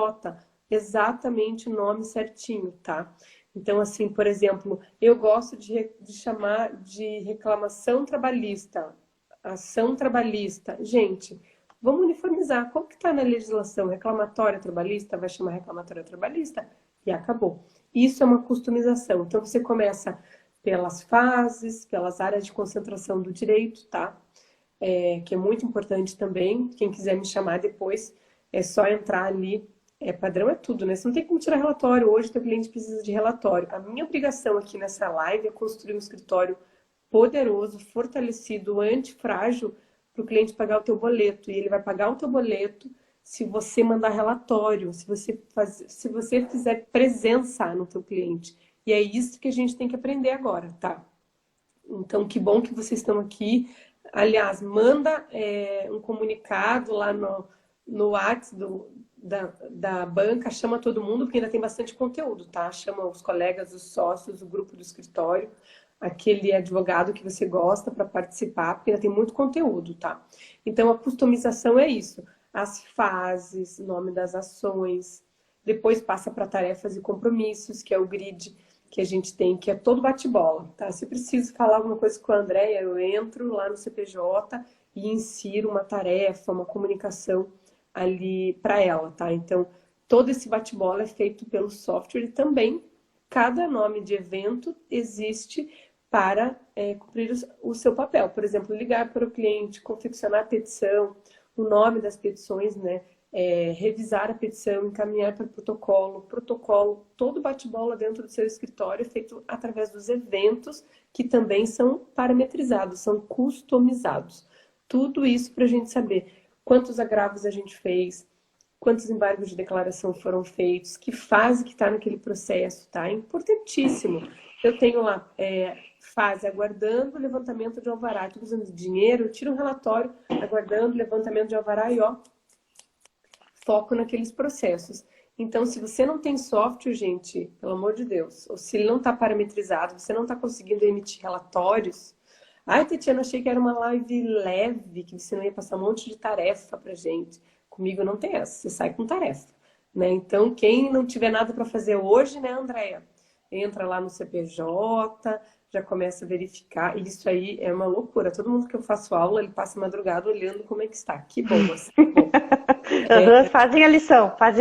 Exatamente o nome certinho, tá? Então, assim, por exemplo, eu gosto de chamar de reclamação trabalhista, ação trabalhista. Gente, vamos uniformizar. Como que está na legislação? Reclamatória trabalhista, vai chamar reclamatória trabalhista e acabou. Isso é uma customização. Então, você começa pelas fases, pelas áreas de concentração do direito, tá? Que é muito importante também. Quem quiser me chamar depois, é só entrar ali. Padrão é tudo, né? Você não tem como tirar relatório. Hoje, teu cliente precisa de relatório. A minha obrigação aqui nessa live é construir um escritório poderoso, fortalecido, antifrágil, para o cliente pagar o teu boleto. E ele vai pagar o teu boleto se você mandar relatório, se você fizer presença no teu cliente. E é isso que a gente tem que aprender agora, tá? Então, que bom que vocês estão aqui. Aliás, manda um comunicado lá no WhatsApp da banca, chama todo mundo, porque ainda tem bastante conteúdo, tá? Chama os colegas, os sócios, o grupo do escritório, aquele advogado que você gosta para participar, porque ainda tem muito conteúdo, tá? Então, a customização é isso. As fases, nome das ações, depois passa para tarefas e compromissos, que é o grid que a gente tem, que é todo bate-bola, tá? Se preciso falar alguma coisa com a Andréia, eu entro lá no CPJ e insiro uma tarefa, uma comunicação ali para ela, tá? Então, todo esse bate-bola é feito pelo software e também cada nome de evento existe para cumprir o seu papel. Por exemplo, ligar para o cliente, confeccionar a petição, o nome das petições, né? Revisar a petição, encaminhar para o protocolo, todo bate-bola dentro do seu escritório é feito através dos eventos, que também são parametrizados, são customizados. Tudo isso para a gente saber quantos agravos a gente fez, quantos embargos de declaração foram feitos, que fase que está naquele processo, tá? É importantíssimo. Eu tenho lá fase aguardando levantamento de alvará. Estou usando dinheiro, eu tiro um relatório aguardando levantamento de alvará e foco naqueles processos. Então, se você não tem software, gente, pelo amor de Deus, ou se ele não está parametrizado, você não está conseguindo emitir relatórios. Ai, Tatiana, achei que era uma live leve, que você não ia passar um monte de tarefa pra gente. Comigo não tem essa, você sai com tarefa, né? Então, quem não tiver nada para fazer hoje, né, Andréia? Entra lá no CPJ, já começa a verificar. Isso aí é uma loucura. Todo mundo que eu faço aula, ele passa a madrugada olhando como é que está. Que bom, assim, que bom. Fazem a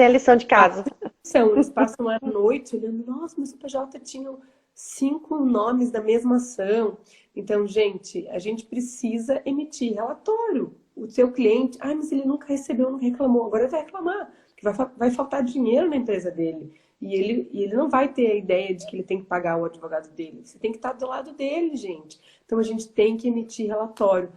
lição de casa. Eles passam a noite olhando, nossa, meu CPJ tinha 5 nomes da mesma ação. Então, gente, a gente precisa emitir relatório. O seu cliente, mas ele nunca recebeu, não reclamou, agora ele vai reclamar, porque vai faltar dinheiro na empresa dele. E ele não vai ter a ideia de que ele tem que pagar o advogado dele. Você tem que estar do lado dele, gente. Então, a gente tem que emitir relatório.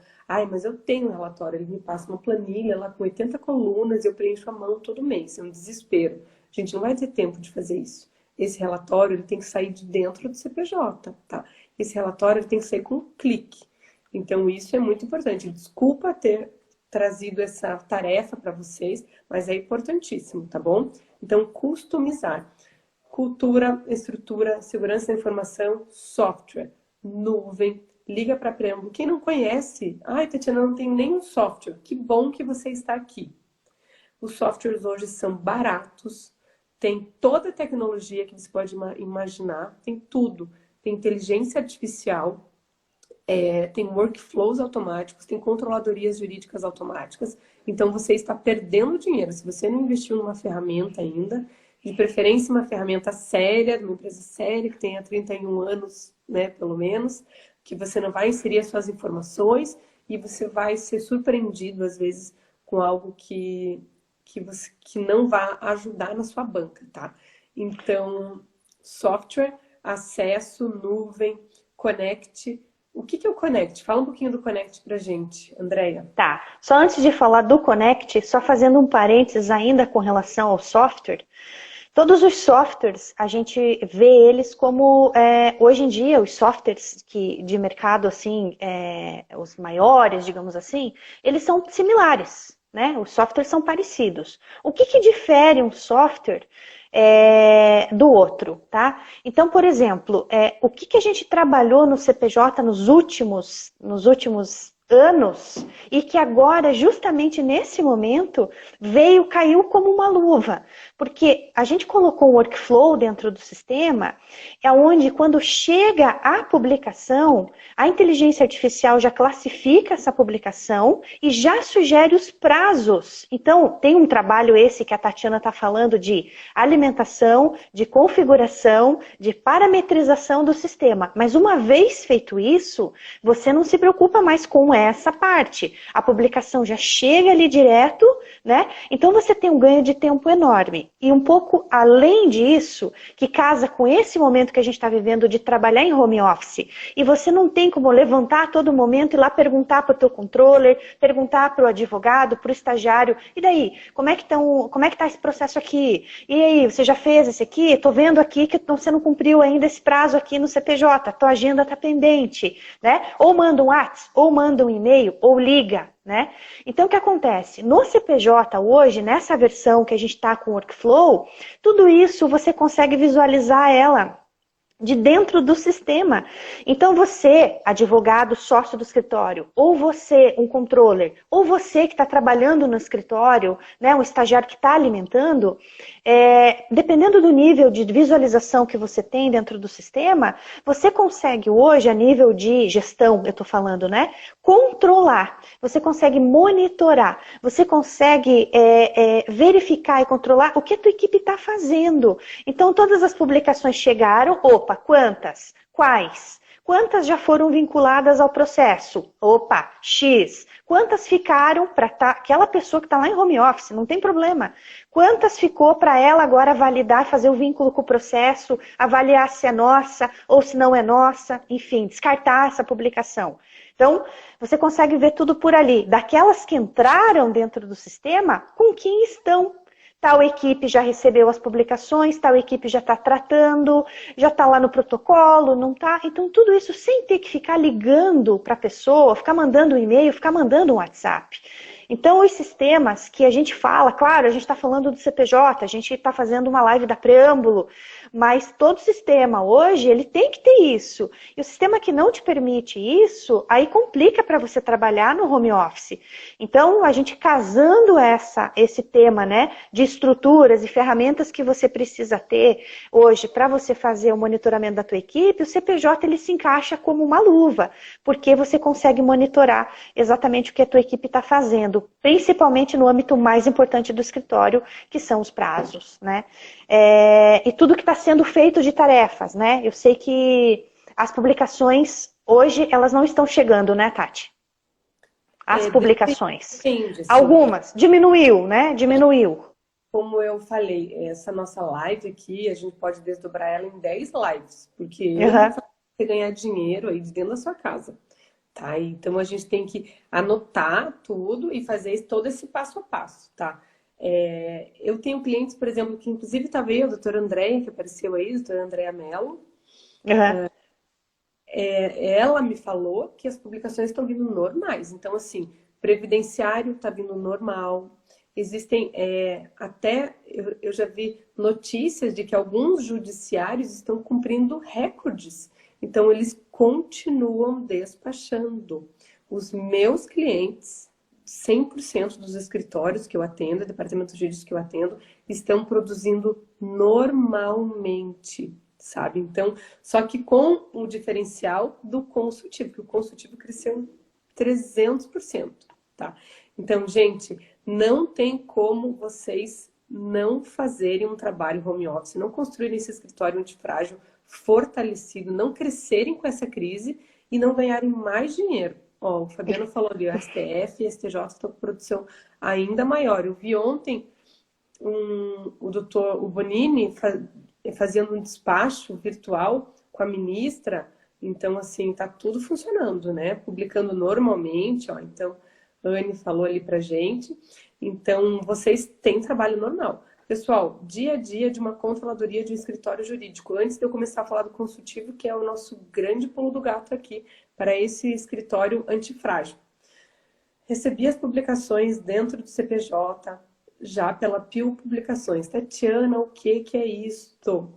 Mas eu tenho um relatório. Ele me passa uma planilha lá com 80 colunas e eu preencho a mão todo mês. É um desespero. A gente não vai ter tempo de fazer isso. Esse relatório ele tem que sair de dentro do CPJ, tá? Esse relatório ele tem que sair com um clique. Então, isso é muito importante. Desculpa ter trazido essa tarefa para vocês, mas é importantíssimo, tá bom? Então, customizar. Cultura, estrutura, segurança da informação, software, nuvem, liga para Preâmbulo. Quem não conhece, Tatiana, não tem nenhum software. Que bom que você está aqui. Os softwares hoje são baratos, tem toda a tecnologia que você pode imaginar, tem tudo. Tem inteligência artificial, tem workflows automáticos, tem controladorias jurídicas automáticas. Então, você está perdendo dinheiro. Se você não investiu numa ferramenta ainda, de preferência uma ferramenta séria, de uma empresa séria, que tenha 31 anos, né, pelo menos, que você não vai inserir as suas informações e você vai ser surpreendido, às vezes, com algo que não vai ajudar na sua banca, tá? Então, software, acesso, nuvem, Connect. O que é o Connect? Fala um pouquinho do Connect pra gente, Andréia. Tá. Só antes de falar do Connect, só fazendo um parênteses ainda com relação ao software. Todos os softwares, a gente vê eles como, hoje em dia, os softwares de mercado, assim, os maiores, digamos assim, eles são similares, né? Os softwares são parecidos. O que difere um software do outro, tá? Então, por exemplo, o que a gente trabalhou no CPJ nos últimos anos e que agora, justamente nesse momento, caiu como uma luva. Porque a gente colocou um workflow dentro do sistema, é onde quando chega a publicação, a inteligência artificial já classifica essa publicação e já sugere os prazos. Então, tem um trabalho esse que a Tatiana está falando de alimentação, de configuração, de parametrização do sistema. Mas uma vez feito isso, você não se preocupa mais com essa parte. A publicação já chega ali direto, né? Então você tem um ganho de tempo enorme. E um pouco além disso, que casa com esse momento que a gente está vivendo de trabalhar em home office, e você não tem como levantar a todo momento e ir lá perguntar para o teu controller, perguntar para o advogado, para o estagiário, e daí? Como é que está esse processo aqui? E aí, você já fez esse aqui? Estou vendo aqui que você não cumpriu ainda esse prazo aqui no CPJ, tua agenda está pendente, né? Ou manda um WhatsApp, ou manda um e-mail, ou liga, né? Então, o que acontece? No CPJ hoje, nessa versão que a gente está com o workflow, tudo isso você consegue visualizar ela de dentro do sistema. Então você, advogado, sócio do escritório, ou você, um controller, ou você que está trabalhando no escritório, né, um estagiário que está alimentando, dependendo do nível de visualização que você tem dentro do sistema, você consegue hoje, a nível de gestão, eu estou falando, né, controlar, você consegue monitorar, você consegue verificar e controlar o que a tua equipe está fazendo. Então todas as publicações chegaram, opa, quantas? Quais? Quantas já foram vinculadas ao processo? Opa, X. Quantas ficaram para aquela pessoa que está lá em home office? Não tem problema. Quantas ficou para ela agora validar, fazer o vínculo com o processo, avaliar se é nossa ou se não é nossa, enfim, descartar essa publicação. Então, você consegue ver tudo por ali. Daquelas que entraram dentro do sistema, com quem estão. Tal equipe já recebeu as publicações, tal equipe já está tratando, já está lá no protocolo, não está? Então, tudo isso sem ter que ficar ligando para a pessoa, ficar mandando um e-mail, ficar mandando um WhatsApp. Então, os sistemas que a gente fala, claro, a gente está falando do CPJ, a gente está fazendo uma live da Preâmbulo, mas todo sistema hoje, ele tem que ter isso. E o sistema que não te permite isso, aí complica para você trabalhar no home office. Então, a gente casando esse tema, né, de estruturas e ferramentas que você precisa ter hoje para você fazer o monitoramento da tua equipe, o CPJ ele se encaixa como uma luva, porque você consegue monitorar exatamente o que a tua equipe está fazendo, principalmente no âmbito mais importante do escritório, que são os prazos, né? E tudo que está sendo feito de tarefas, né? Eu sei que as publicações hoje, elas não estão chegando, né, Tati? As publicações. Depende, sim. Algumas. Diminuiu, né? Diminuiu. Como eu falei, essa nossa live aqui, a gente pode desdobrar ela em 10 lives, porque eu vou fazer você ganhar dinheiro aí de dentro da sua casa. Tá? Então a gente tem que anotar tudo e fazer todo esse passo a passo, tá? Eu tenho clientes, por exemplo, que inclusive estava aí a doutora Andréia, que apareceu aí, a doutora Andréia Mello. Ela me falou que as publicações estão vindo normais. Então, assim, previdenciário está vindo normal. Existem eu já vi notícias de que alguns judiciários estão cumprindo recordes. Então, eles continuam despachando. Os meus clientes, 100% dos escritórios que eu atendo, departamentos jurídicos que eu atendo, estão produzindo normalmente, sabe? Então, só que com o diferencial do consultivo, que o consultivo cresceu 300%, tá? Então, gente, não tem como vocês não fazerem um trabalho home office, não construírem esse escritório antifrágil fortalecido, não crescerem com essa crise e não ganharem mais dinheiro. Ó, o Fabiano falou ali, o STF e o STJ estão com produção ainda maior. Eu vi ontem o Bonini fazendo um despacho virtual com a ministra. Então, assim, tá tudo funcionando, né? Publicando normalmente, ó. Então, a Anne falou ali pra gente. Então, vocês têm trabalho normal. Pessoal, dia a dia de uma controladoria de um escritório jurídico. Antes de eu começar a falar do consultivo, que é o nosso grande pulo do gato aqui, para esse escritório antifrágil. Recebi as publicações dentro do CPJ, já pela Pio Publicações. Tatiana, o que é isto?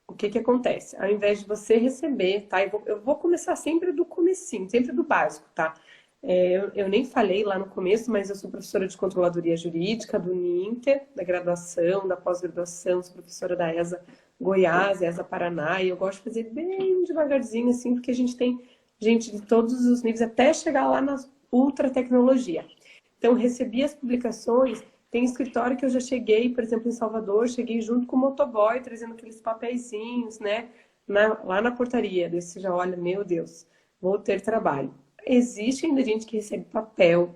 O que acontece? Ao invés de você receber, tá? Eu vou começar sempre do comecinho, sempre do básico, tá? Eu nem falei lá no começo, mas eu sou professora de controladoria jurídica do Ninter, da graduação, da pós-graduação, sou professora da ESA Goiás, ESA Paraná, e eu gosto de fazer bem devagarzinho, assim, porque a gente tem gente de todos os níveis, até chegar lá na ultra tecnologia. Então, recebi as publicações, tem escritório que eu já cheguei, por exemplo, em Salvador, cheguei junto com o motoboy, trazendo aqueles papeizinhos, né, lá na portaria. Daí você já olha, meu Deus, vou ter trabalho. Existe ainda gente que recebe papel,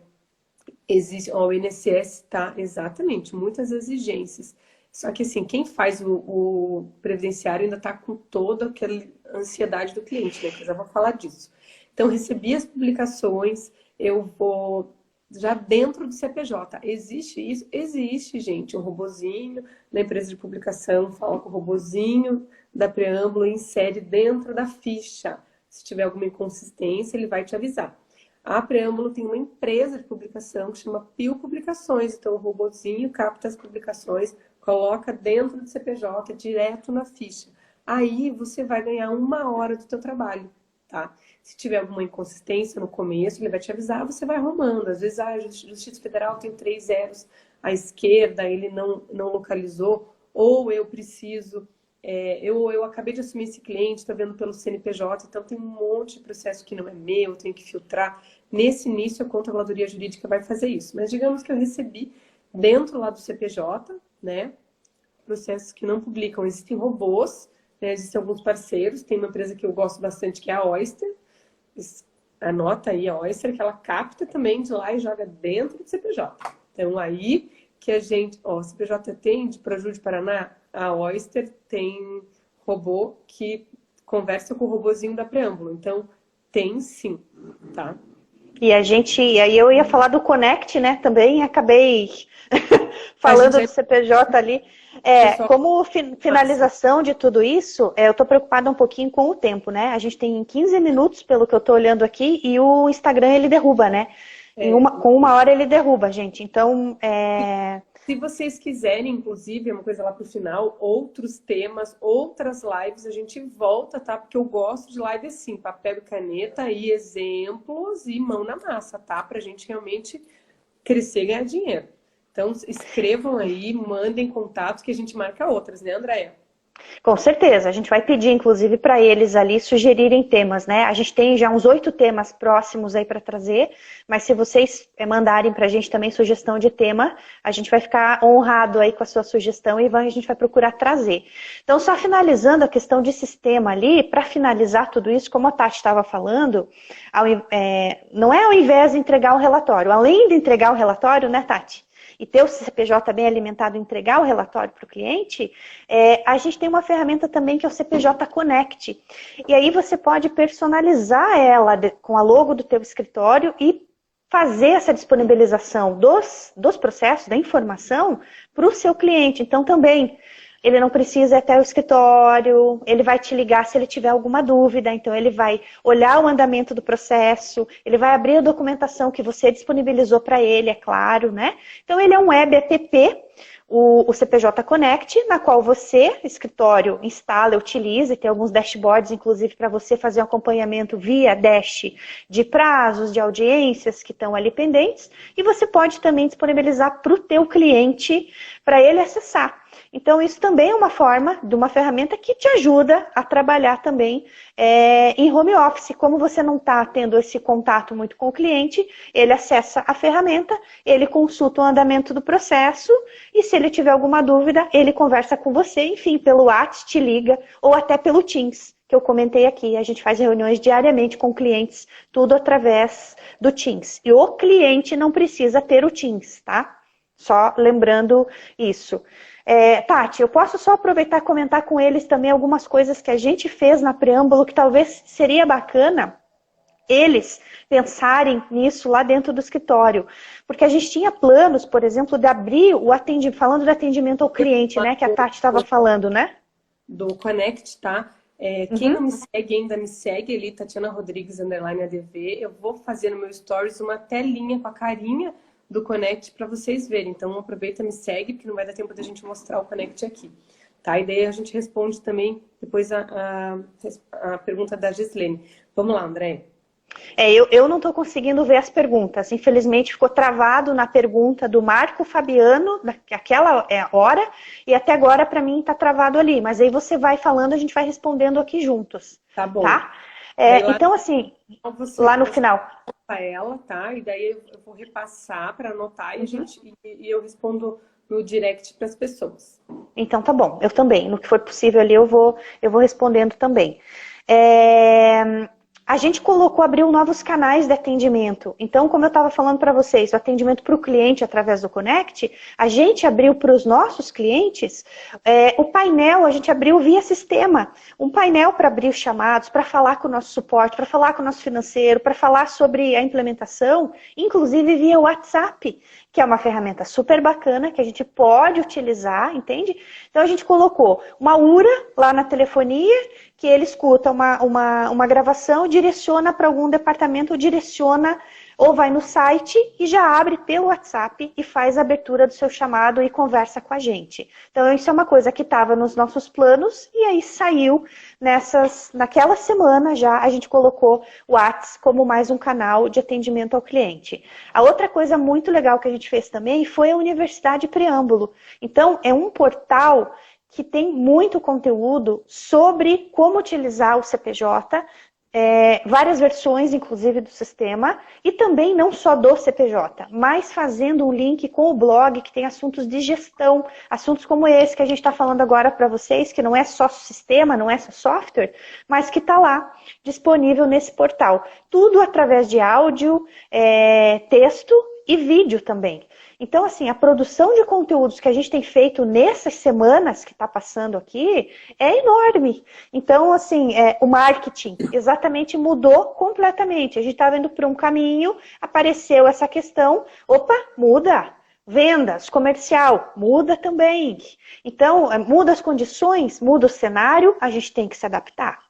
existe, ó, o INSS tá, exatamente, muitas exigências. Só que assim, quem faz o previdenciário ainda está com toda aquela ansiedade do cliente, né? Que eu já vou falar disso. Então, recebi as publicações, eu vou já dentro do CPJ. Existe isso? Existe, gente. Um robozinho na empresa de publicação fala com o robozinho da preâmbulo e insere dentro da ficha. Se tiver alguma inconsistência, ele vai te avisar. A Preâmbulo tem uma empresa de publicação que chama Pio Publicações. Então, o robozinho capta as publicações, coloca dentro do CPJ, direto na ficha. Aí, você vai ganhar 1 hora do teu trabalho, tá? Se tiver alguma inconsistência no começo, ele vai te avisar, você vai arrumando. Às vezes, a Justiça Federal tem 3 zeros à esquerda, ele não localizou, ou eu preciso... eu acabei de assumir esse cliente, estou vendo pelo CNPJ, então tem um monte de processo que não é meu, eu tenho que filtrar. Nesse início, a controladoria jurídica vai fazer isso. Mas digamos que eu recebi dentro lá do CPJ, né, processos que não publicam. Existem robôs, né, existem alguns parceiros, tem uma empresa que eu gosto bastante que é a Oyster. Anota aí a Oyster, que ela capta também de lá e joga dentro do CPJ. Então aí que a gente, ó, o CPJ tem de Praju de Paraná, a Oyster tem robô que conversa com o robozinho da Preâmbulo. Então, tem sim, tá? E aí eu ia falar do Connect, né? Também acabei falando do CPJ ali. Como finalização de tudo isso, eu tô preocupada um pouquinho com o tempo, né? A gente tem 15 minutos, pelo que eu tô olhando aqui, e o Instagram ele derruba, né? Com 1 hora ele derruba, gente. Então, Se vocês quiserem, inclusive, uma coisa lá pro final, outros temas, outras lives, a gente volta, tá? Porque eu gosto de live assim, papel e caneta e exemplos e mão na massa, tá? Pra gente realmente crescer e ganhar dinheiro. Então, escrevam aí, mandem contatos que a gente marca outras, né, Andréia? Com certeza, a gente vai pedir, inclusive, para eles ali sugerirem temas, né? A gente tem já uns 8 temas próximos aí para trazer, mas se vocês mandarem para a gente também sugestão de tema, a gente vai ficar honrado aí com a sua sugestão e a gente vai procurar trazer. Então, só finalizando a questão de sistema ali, para finalizar tudo isso, como a Tati estava falando, não é ao invés de entregar o relatório, além de entregar o relatório, né, Tati? E ter o CPJ bem alimentado e entregar o relatório para o cliente, a gente tem uma ferramenta também que é o CPJ Connect. E aí você pode personalizar ela com a logo do teu escritório e fazer essa disponibilização dos processos, da informação, para o seu cliente. Então também, ele não precisa ir até o escritório, ele vai te ligar se ele tiver alguma dúvida, então ele vai olhar o andamento do processo, ele vai abrir a documentação que você disponibilizou para ele, é claro, né? Então ele é um web app, o CPJ Connect, na qual você, escritório, instala, utiliza, e tem alguns dashboards, inclusive, para você fazer um acompanhamento via dash de prazos, de audiências que estão ali pendentes, e você pode também disponibilizar para o teu cliente, para ele acessar. Então, isso também é uma forma de uma ferramenta que te ajuda a trabalhar também em home office. Como você não está tendo esse contato muito com o cliente, ele acessa a ferramenta, ele consulta o andamento do processo e se ele tiver alguma dúvida, ele conversa com você, enfim, pelo WhatsApp, te liga ou até pelo Teams, que eu comentei aqui. A gente faz reuniões diariamente com clientes, tudo através do Teams. E o cliente não precisa ter o Teams, tá? Só lembrando isso. Tati, eu posso só aproveitar e comentar com eles também algumas coisas que a gente fez na Preâmbulo que talvez seria bacana eles pensarem nisso lá dentro do escritório. Porque a gente tinha planos, por exemplo, de abrir o atendimento, falando de atendimento ao cliente, né, que a Tati estava falando, né? Do Connect, tá? Quem não me segue ainda me segue ali, Tatiana Rodrigues, _ADV. Eu vou fazer no meu stories uma telinha com a carinha do Connect para vocês verem. Então, aproveita, me segue, porque não vai dar tempo da gente mostrar o Connect aqui. Tá? E daí a gente responde também depois a pergunta da Gislene. Vamos lá, André. Eu não estou conseguindo ver as perguntas. Infelizmente ficou travado na pergunta do Marco Fabiano, daquela hora, e até agora para mim está travado ali. Mas aí você vai falando, a gente vai respondendo aqui juntos. Tá bom. Tá? Lá então, assim, lá no final. Ela, tá? E daí eu vou repassar para anotar e eu respondo no direct para as pessoas. Então tá bom, eu também. No que for possível ali eu vou respondendo também. A gente abriu novos canais de atendimento. Então, como eu estava falando para vocês, o atendimento para o cliente através do Connect, a gente abriu para os nossos clientes o painel, a gente abriu via sistema. Um painel para abrir os chamados, para falar com o nosso suporte, para falar com o nosso financeiro, para falar sobre a implementação, inclusive via WhatsApp, que é uma ferramenta super bacana que a gente pode utilizar, entende? Então, a gente colocou uma URA lá na telefonia, que ele escuta uma gravação, direciona para algum departamento, ou vai no site e já abre pelo WhatsApp e faz a abertura do seu chamado e conversa com a gente. Então, isso é uma coisa que estava nos nossos planos e aí saiu naquela semana já a gente colocou o WhatsApp como mais um canal de atendimento ao cliente. A outra coisa muito legal que a gente fez também foi a Universidade Preâmbulo. Então, é um portal que tem muito conteúdo sobre como utilizar o CPJ, várias versões, inclusive, do sistema, e também não só do CPJ, mas fazendo um link com o blog, que tem assuntos de gestão, assuntos como esse que a gente está falando agora para vocês, que não é só sistema, não é só software, mas que está lá, disponível nesse portal. Tudo através de áudio, texto e vídeo também. Então, assim, a produção de conteúdos que a gente tem feito nessas semanas que está passando aqui é enorme. Então, assim, o marketing exatamente mudou completamente. A gente estava indo por um caminho, apareceu essa questão, opa, muda. Vendas, comercial, muda também. Então, muda as condições, muda o cenário, a gente tem que se adaptar.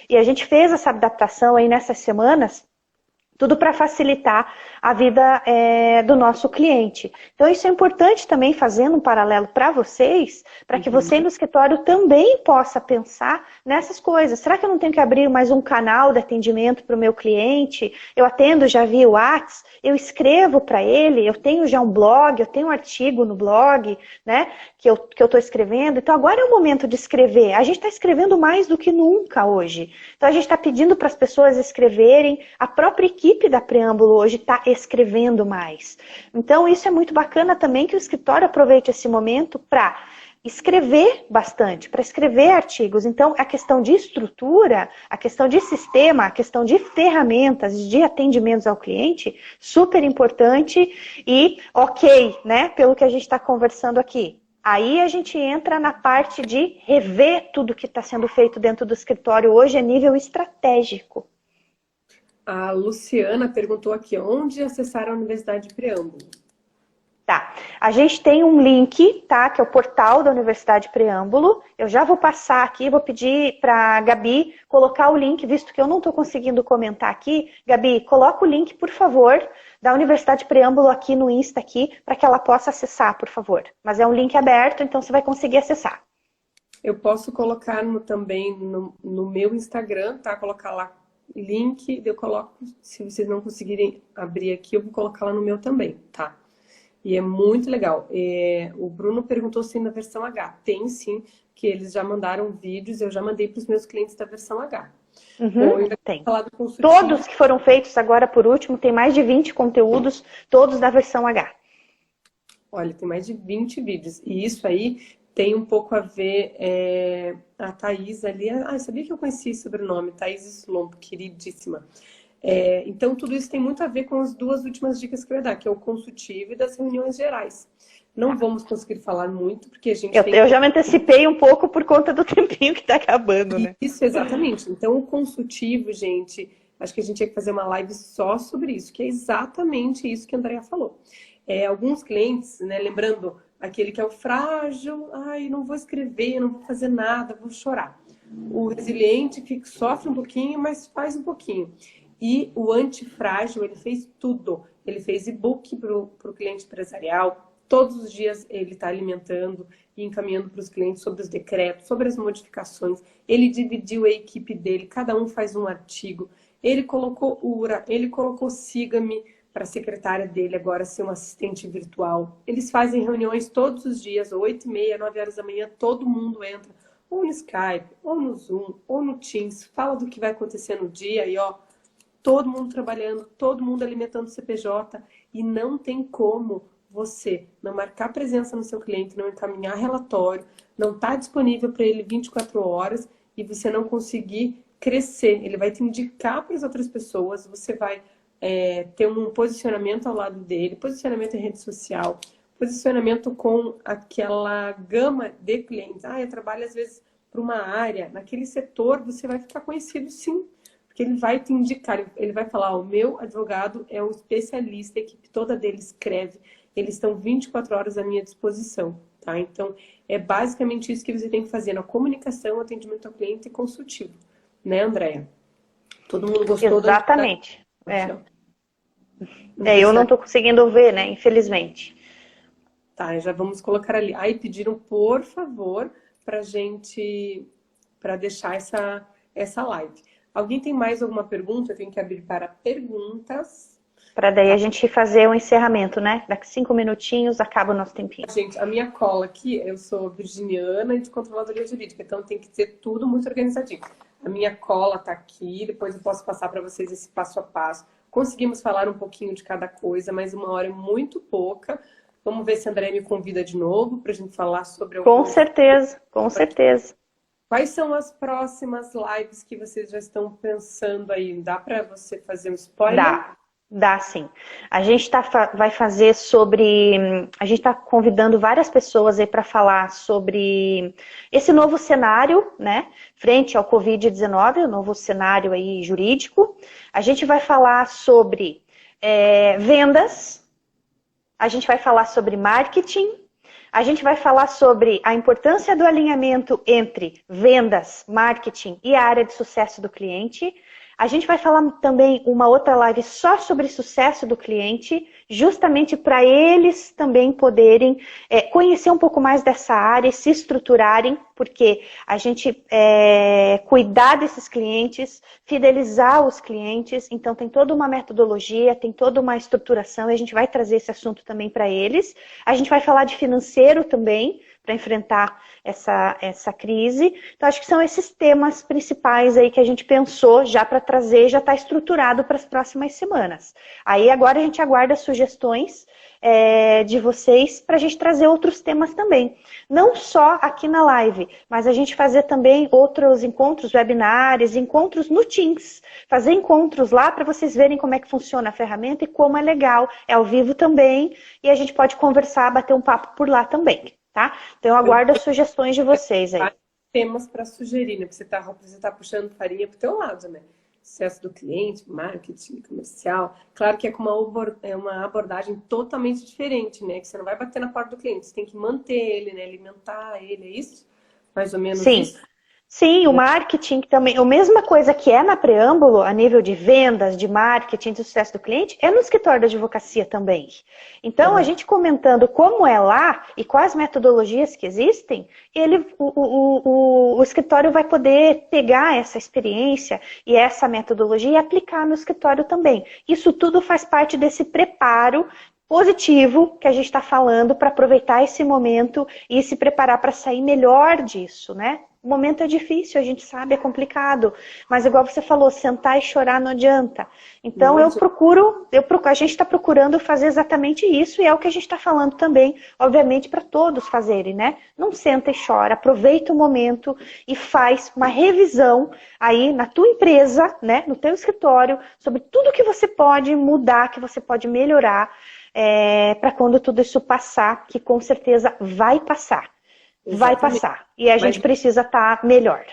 E a gente fez essa adaptação aí nessas semanas, tudo para facilitar a vida do nosso cliente. Então, isso é importante também, fazendo um paralelo para vocês, para que você no escritório também possa pensar nessas coisas. Será que eu não tenho que abrir mais um canal de atendimento para o meu cliente? Eu atendo já via WhatsApp, eu escrevo para ele, eu tenho já um blog, eu tenho um artigo no blog, né, que eu estou escrevendo. Então, agora é o momento de escrever. A gente está escrevendo mais do que nunca hoje. Então, a gente está pedindo para as pessoas escreverem. A própria equipe da Preâmbulo hoje está escrevendo mais. Então, isso é muito bacana também, que o escritório aproveite esse momento para escrever bastante, para escrever artigos. Então, a questão de estrutura, a questão de sistema, a questão de ferramentas, de atendimentos ao cliente, super importante e ok, né, pelo que a gente está conversando aqui. Aí a gente entra na parte de rever tudo que está sendo feito dentro do escritório hoje a nível estratégico. A Luciana perguntou aqui, onde acessar a Universidade Preâmbulo? Tá, a gente tem um link, tá, que é o portal da Universidade Preâmbulo. Eu já vou passar aqui, vou pedir para a Gabi colocar o link, visto que eu não estou conseguindo comentar aqui. Gabi, coloca o link, por favor, da Universidade Preâmbulo aqui no Insta, aqui, para que ela possa acessar, por favor. Mas é um link aberto, então você vai conseguir acessar. Eu posso colocar também no meu Instagram, tá? Colocar lá link, eu coloco, se vocês não conseguirem abrir aqui, eu vou colocar lá no meu também, tá? E é muito legal. O Bruno perguntou se na versão H. Tem sim, que eles já mandaram vídeos, eu já mandei para os meus clientes da versão H. Tem. Todos que foram feitos agora por último, tem mais de 20 conteúdos, todos da versão H. Olha, tem mais de 20 vídeos. E isso aí tem um pouco a ver, a Thaís ali, sabia que eu conheci esse sobrenome, Thaís Slomp, queridíssima. Então, tudo isso tem muito a ver com as duas últimas dicas que eu ia dar, que é o consultivo e das reuniões gerais. Não vamos conseguir falar muito, porque a gente eu já me antecipei um pouco por conta do tempinho que está acabando, né? Isso, exatamente. Então, o consultivo, gente, acho que a gente tinha que fazer uma live só sobre isso, que é exatamente isso que a Andrea falou. Alguns clientes, né, lembrando aquele que é o frágil, não vou escrever, não vou fazer nada, vou chorar. O resiliente sofre um pouquinho, mas faz um pouquinho. E o antifrágil, ele fez tudo. Ele fez e-book para o cliente empresarial. Todos os dias ele está alimentando e encaminhando para os clientes sobre os decretos, sobre as modificações. Ele dividiu a equipe dele, cada um faz um artigo. Ele colocou URA, ele colocou Siga-me para a secretária dele agora ser uma assistente virtual. Eles fazem reuniões todos os dias, 8h30, 9 horas da manhã, todo mundo entra, ou no Skype, ou no Zoom, ou no Teams, fala do que vai acontecer no dia e ó, todo mundo trabalhando, todo mundo alimentando o CPJ e não tem como você não marcar presença no seu cliente, não encaminhar relatório, não estar disponível para ele 24 horas e você não conseguir crescer. Ele vai te indicar para as outras pessoas, você vai ter um posicionamento ao lado dele, posicionamento em rede social, posicionamento com aquela gama de clientes. Ah, eu trabalho às vezes para uma área, naquele setor você vai ficar conhecido sim, porque ele vai te indicar, ele vai falar, o meu advogado é um especialista, a equipe toda dele escreve, eles estão 24 horas à minha disposição, tá? Então, é basicamente isso que você tem que fazer na comunicação, atendimento ao cliente e consultivo, né, Andréia? Todo mundo gostou? Exatamente. Eu não estou conseguindo ver, né, infelizmente. Tá, já vamos colocar ali. Aí pediram, por favor, para deixar essa live. Alguém tem mais alguma pergunta? Eu tenho que abrir para perguntas. Para daí a gente fazer o encerramento, né? Daqui 5 minutinhos acaba o nosso tempinho. Gente, a minha cola aqui, eu sou virginiana e de controladoria jurídica, então tem que ser tudo muito organizadinho. A minha cola tá aqui, depois eu posso passar para vocês esse passo a passo. Conseguimos falar um pouquinho de cada coisa, mas 1 hora é muito pouca. Vamos ver se a Andréia me convida de novo para a gente falar sobre... Com certeza, com certeza. Quais são as próximas lives que vocês já estão pensando aí? Dá para você fazer um spoiler? Dá sim. A gente vai fazer sobre... A gente está convidando várias pessoas aí para falar sobre esse novo cenário, né? Frente ao Covid-19, o novo cenário aí jurídico. A gente vai falar sobre vendas. A gente vai falar sobre marketing. A gente vai falar sobre a importância do alinhamento entre vendas, marketing e a área de sucesso do cliente. A gente vai falar também uma outra live só sobre sucesso do cliente, justamente para eles também poderem conhecer um pouco mais dessa área e se estruturarem, porque a gente cuidar desses clientes, fidelizar os clientes, então tem toda uma metodologia, tem toda uma estruturação e a gente vai trazer esse assunto também para eles. A gente vai falar de financeiro também, para enfrentar essa crise. Então, acho que são esses temas principais aí que a gente pensou já para trazer, já está estruturado para as próximas semanas. Aí agora a gente aguarda sugestões de vocês para a gente trazer outros temas também. Não só aqui na live, mas a gente fazer também outros encontros, webinars, encontros no Teams. Fazer encontros lá para vocês verem como é que funciona a ferramenta e como é legal. É ao vivo também e a gente pode conversar, bater um papo por lá também. Tá? Então eu aguardo as sugestões de vocês aí. Temas para sugerir, né? Porque você tá puxando farinha pro teu lado, né? Sucesso do cliente, marketing, comercial. Claro que é com uma abordagem totalmente diferente, né? Que você não vai bater na porta do cliente, você tem que manter ele, né? Alimentar ele, é isso? Mais ou menos Sim. isso? Sim, o marketing também, a mesma coisa que é na preâmbulo, a nível de vendas, de marketing, de sucesso do cliente, é no escritório da advocacia também. Então, a gente comentando como é lá e quais metodologias que existem, o escritório vai poder pegar essa experiência e essa metodologia e aplicar no escritório também. Isso tudo faz parte desse preparo positivo que a gente está falando para aproveitar esse momento e se preparar para sair melhor disso, né? O momento é difícil, a gente sabe, é complicado, mas igual você falou, sentar e chorar não adianta. Então a gente está procurando fazer exatamente isso e é o que a gente está falando também, obviamente, para todos fazerem, né? Não senta e chora, aproveita o momento e faz uma revisão aí na tua empresa, né? No teu escritório, sobre tudo que você pode mudar, que você pode melhorar, para quando tudo isso passar, que com certeza vai passar. Vai passar. E a gente precisa estar melhor.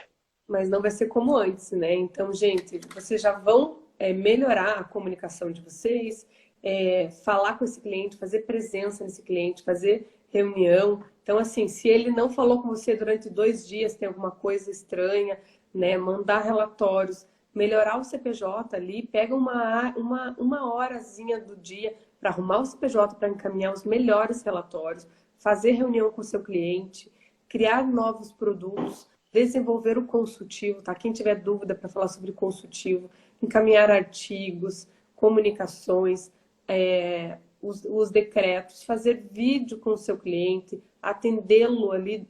Mas não vai ser como antes, né? Então, gente, vocês já vão melhorar a comunicação de vocês, falar com esse cliente, fazer presença nesse cliente, fazer reunião. Então, assim, se ele não falou com você durante 2 dias, tem alguma coisa estranha, né? Mandar relatórios, melhorar o CPJ ali, pega uma horazinha do dia para arrumar o CPJ, para encaminhar os melhores relatórios, fazer reunião com o seu cliente, criar novos produtos, desenvolver o consultivo, tá? Quem tiver dúvida para falar sobre consultivo, encaminhar artigos, comunicações, os decretos, fazer vídeo com o seu cliente, atendê-lo ali,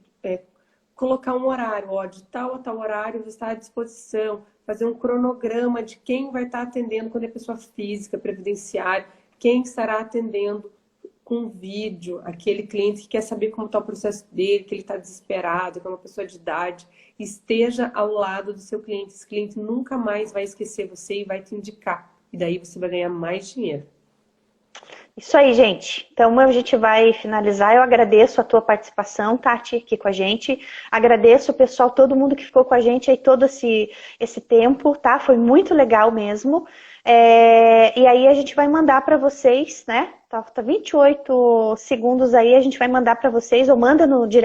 colocar um horário, ó, de tal a tal horário você está à disposição, fazer um cronograma de quem vai estar atendendo quando é pessoa física, previdenciária, quem estará atendendo com vídeo, aquele cliente que quer saber como está o processo dele, que ele está desesperado, que é uma pessoa de idade, esteja ao lado do seu cliente. Esse cliente nunca mais vai esquecer você e vai te indicar. E daí você vai ganhar mais dinheiro. Isso aí, gente. Então a gente vai finalizar. Eu agradeço a tua participação, Tati, aqui com a gente. Agradeço o pessoal, todo mundo que ficou com a gente aí todo esse tempo, tá? Foi muito legal mesmo. E aí a gente vai mandar para vocês, né? Tá 28 segundos aí, a gente vai mandar para vocês, ou manda no direct.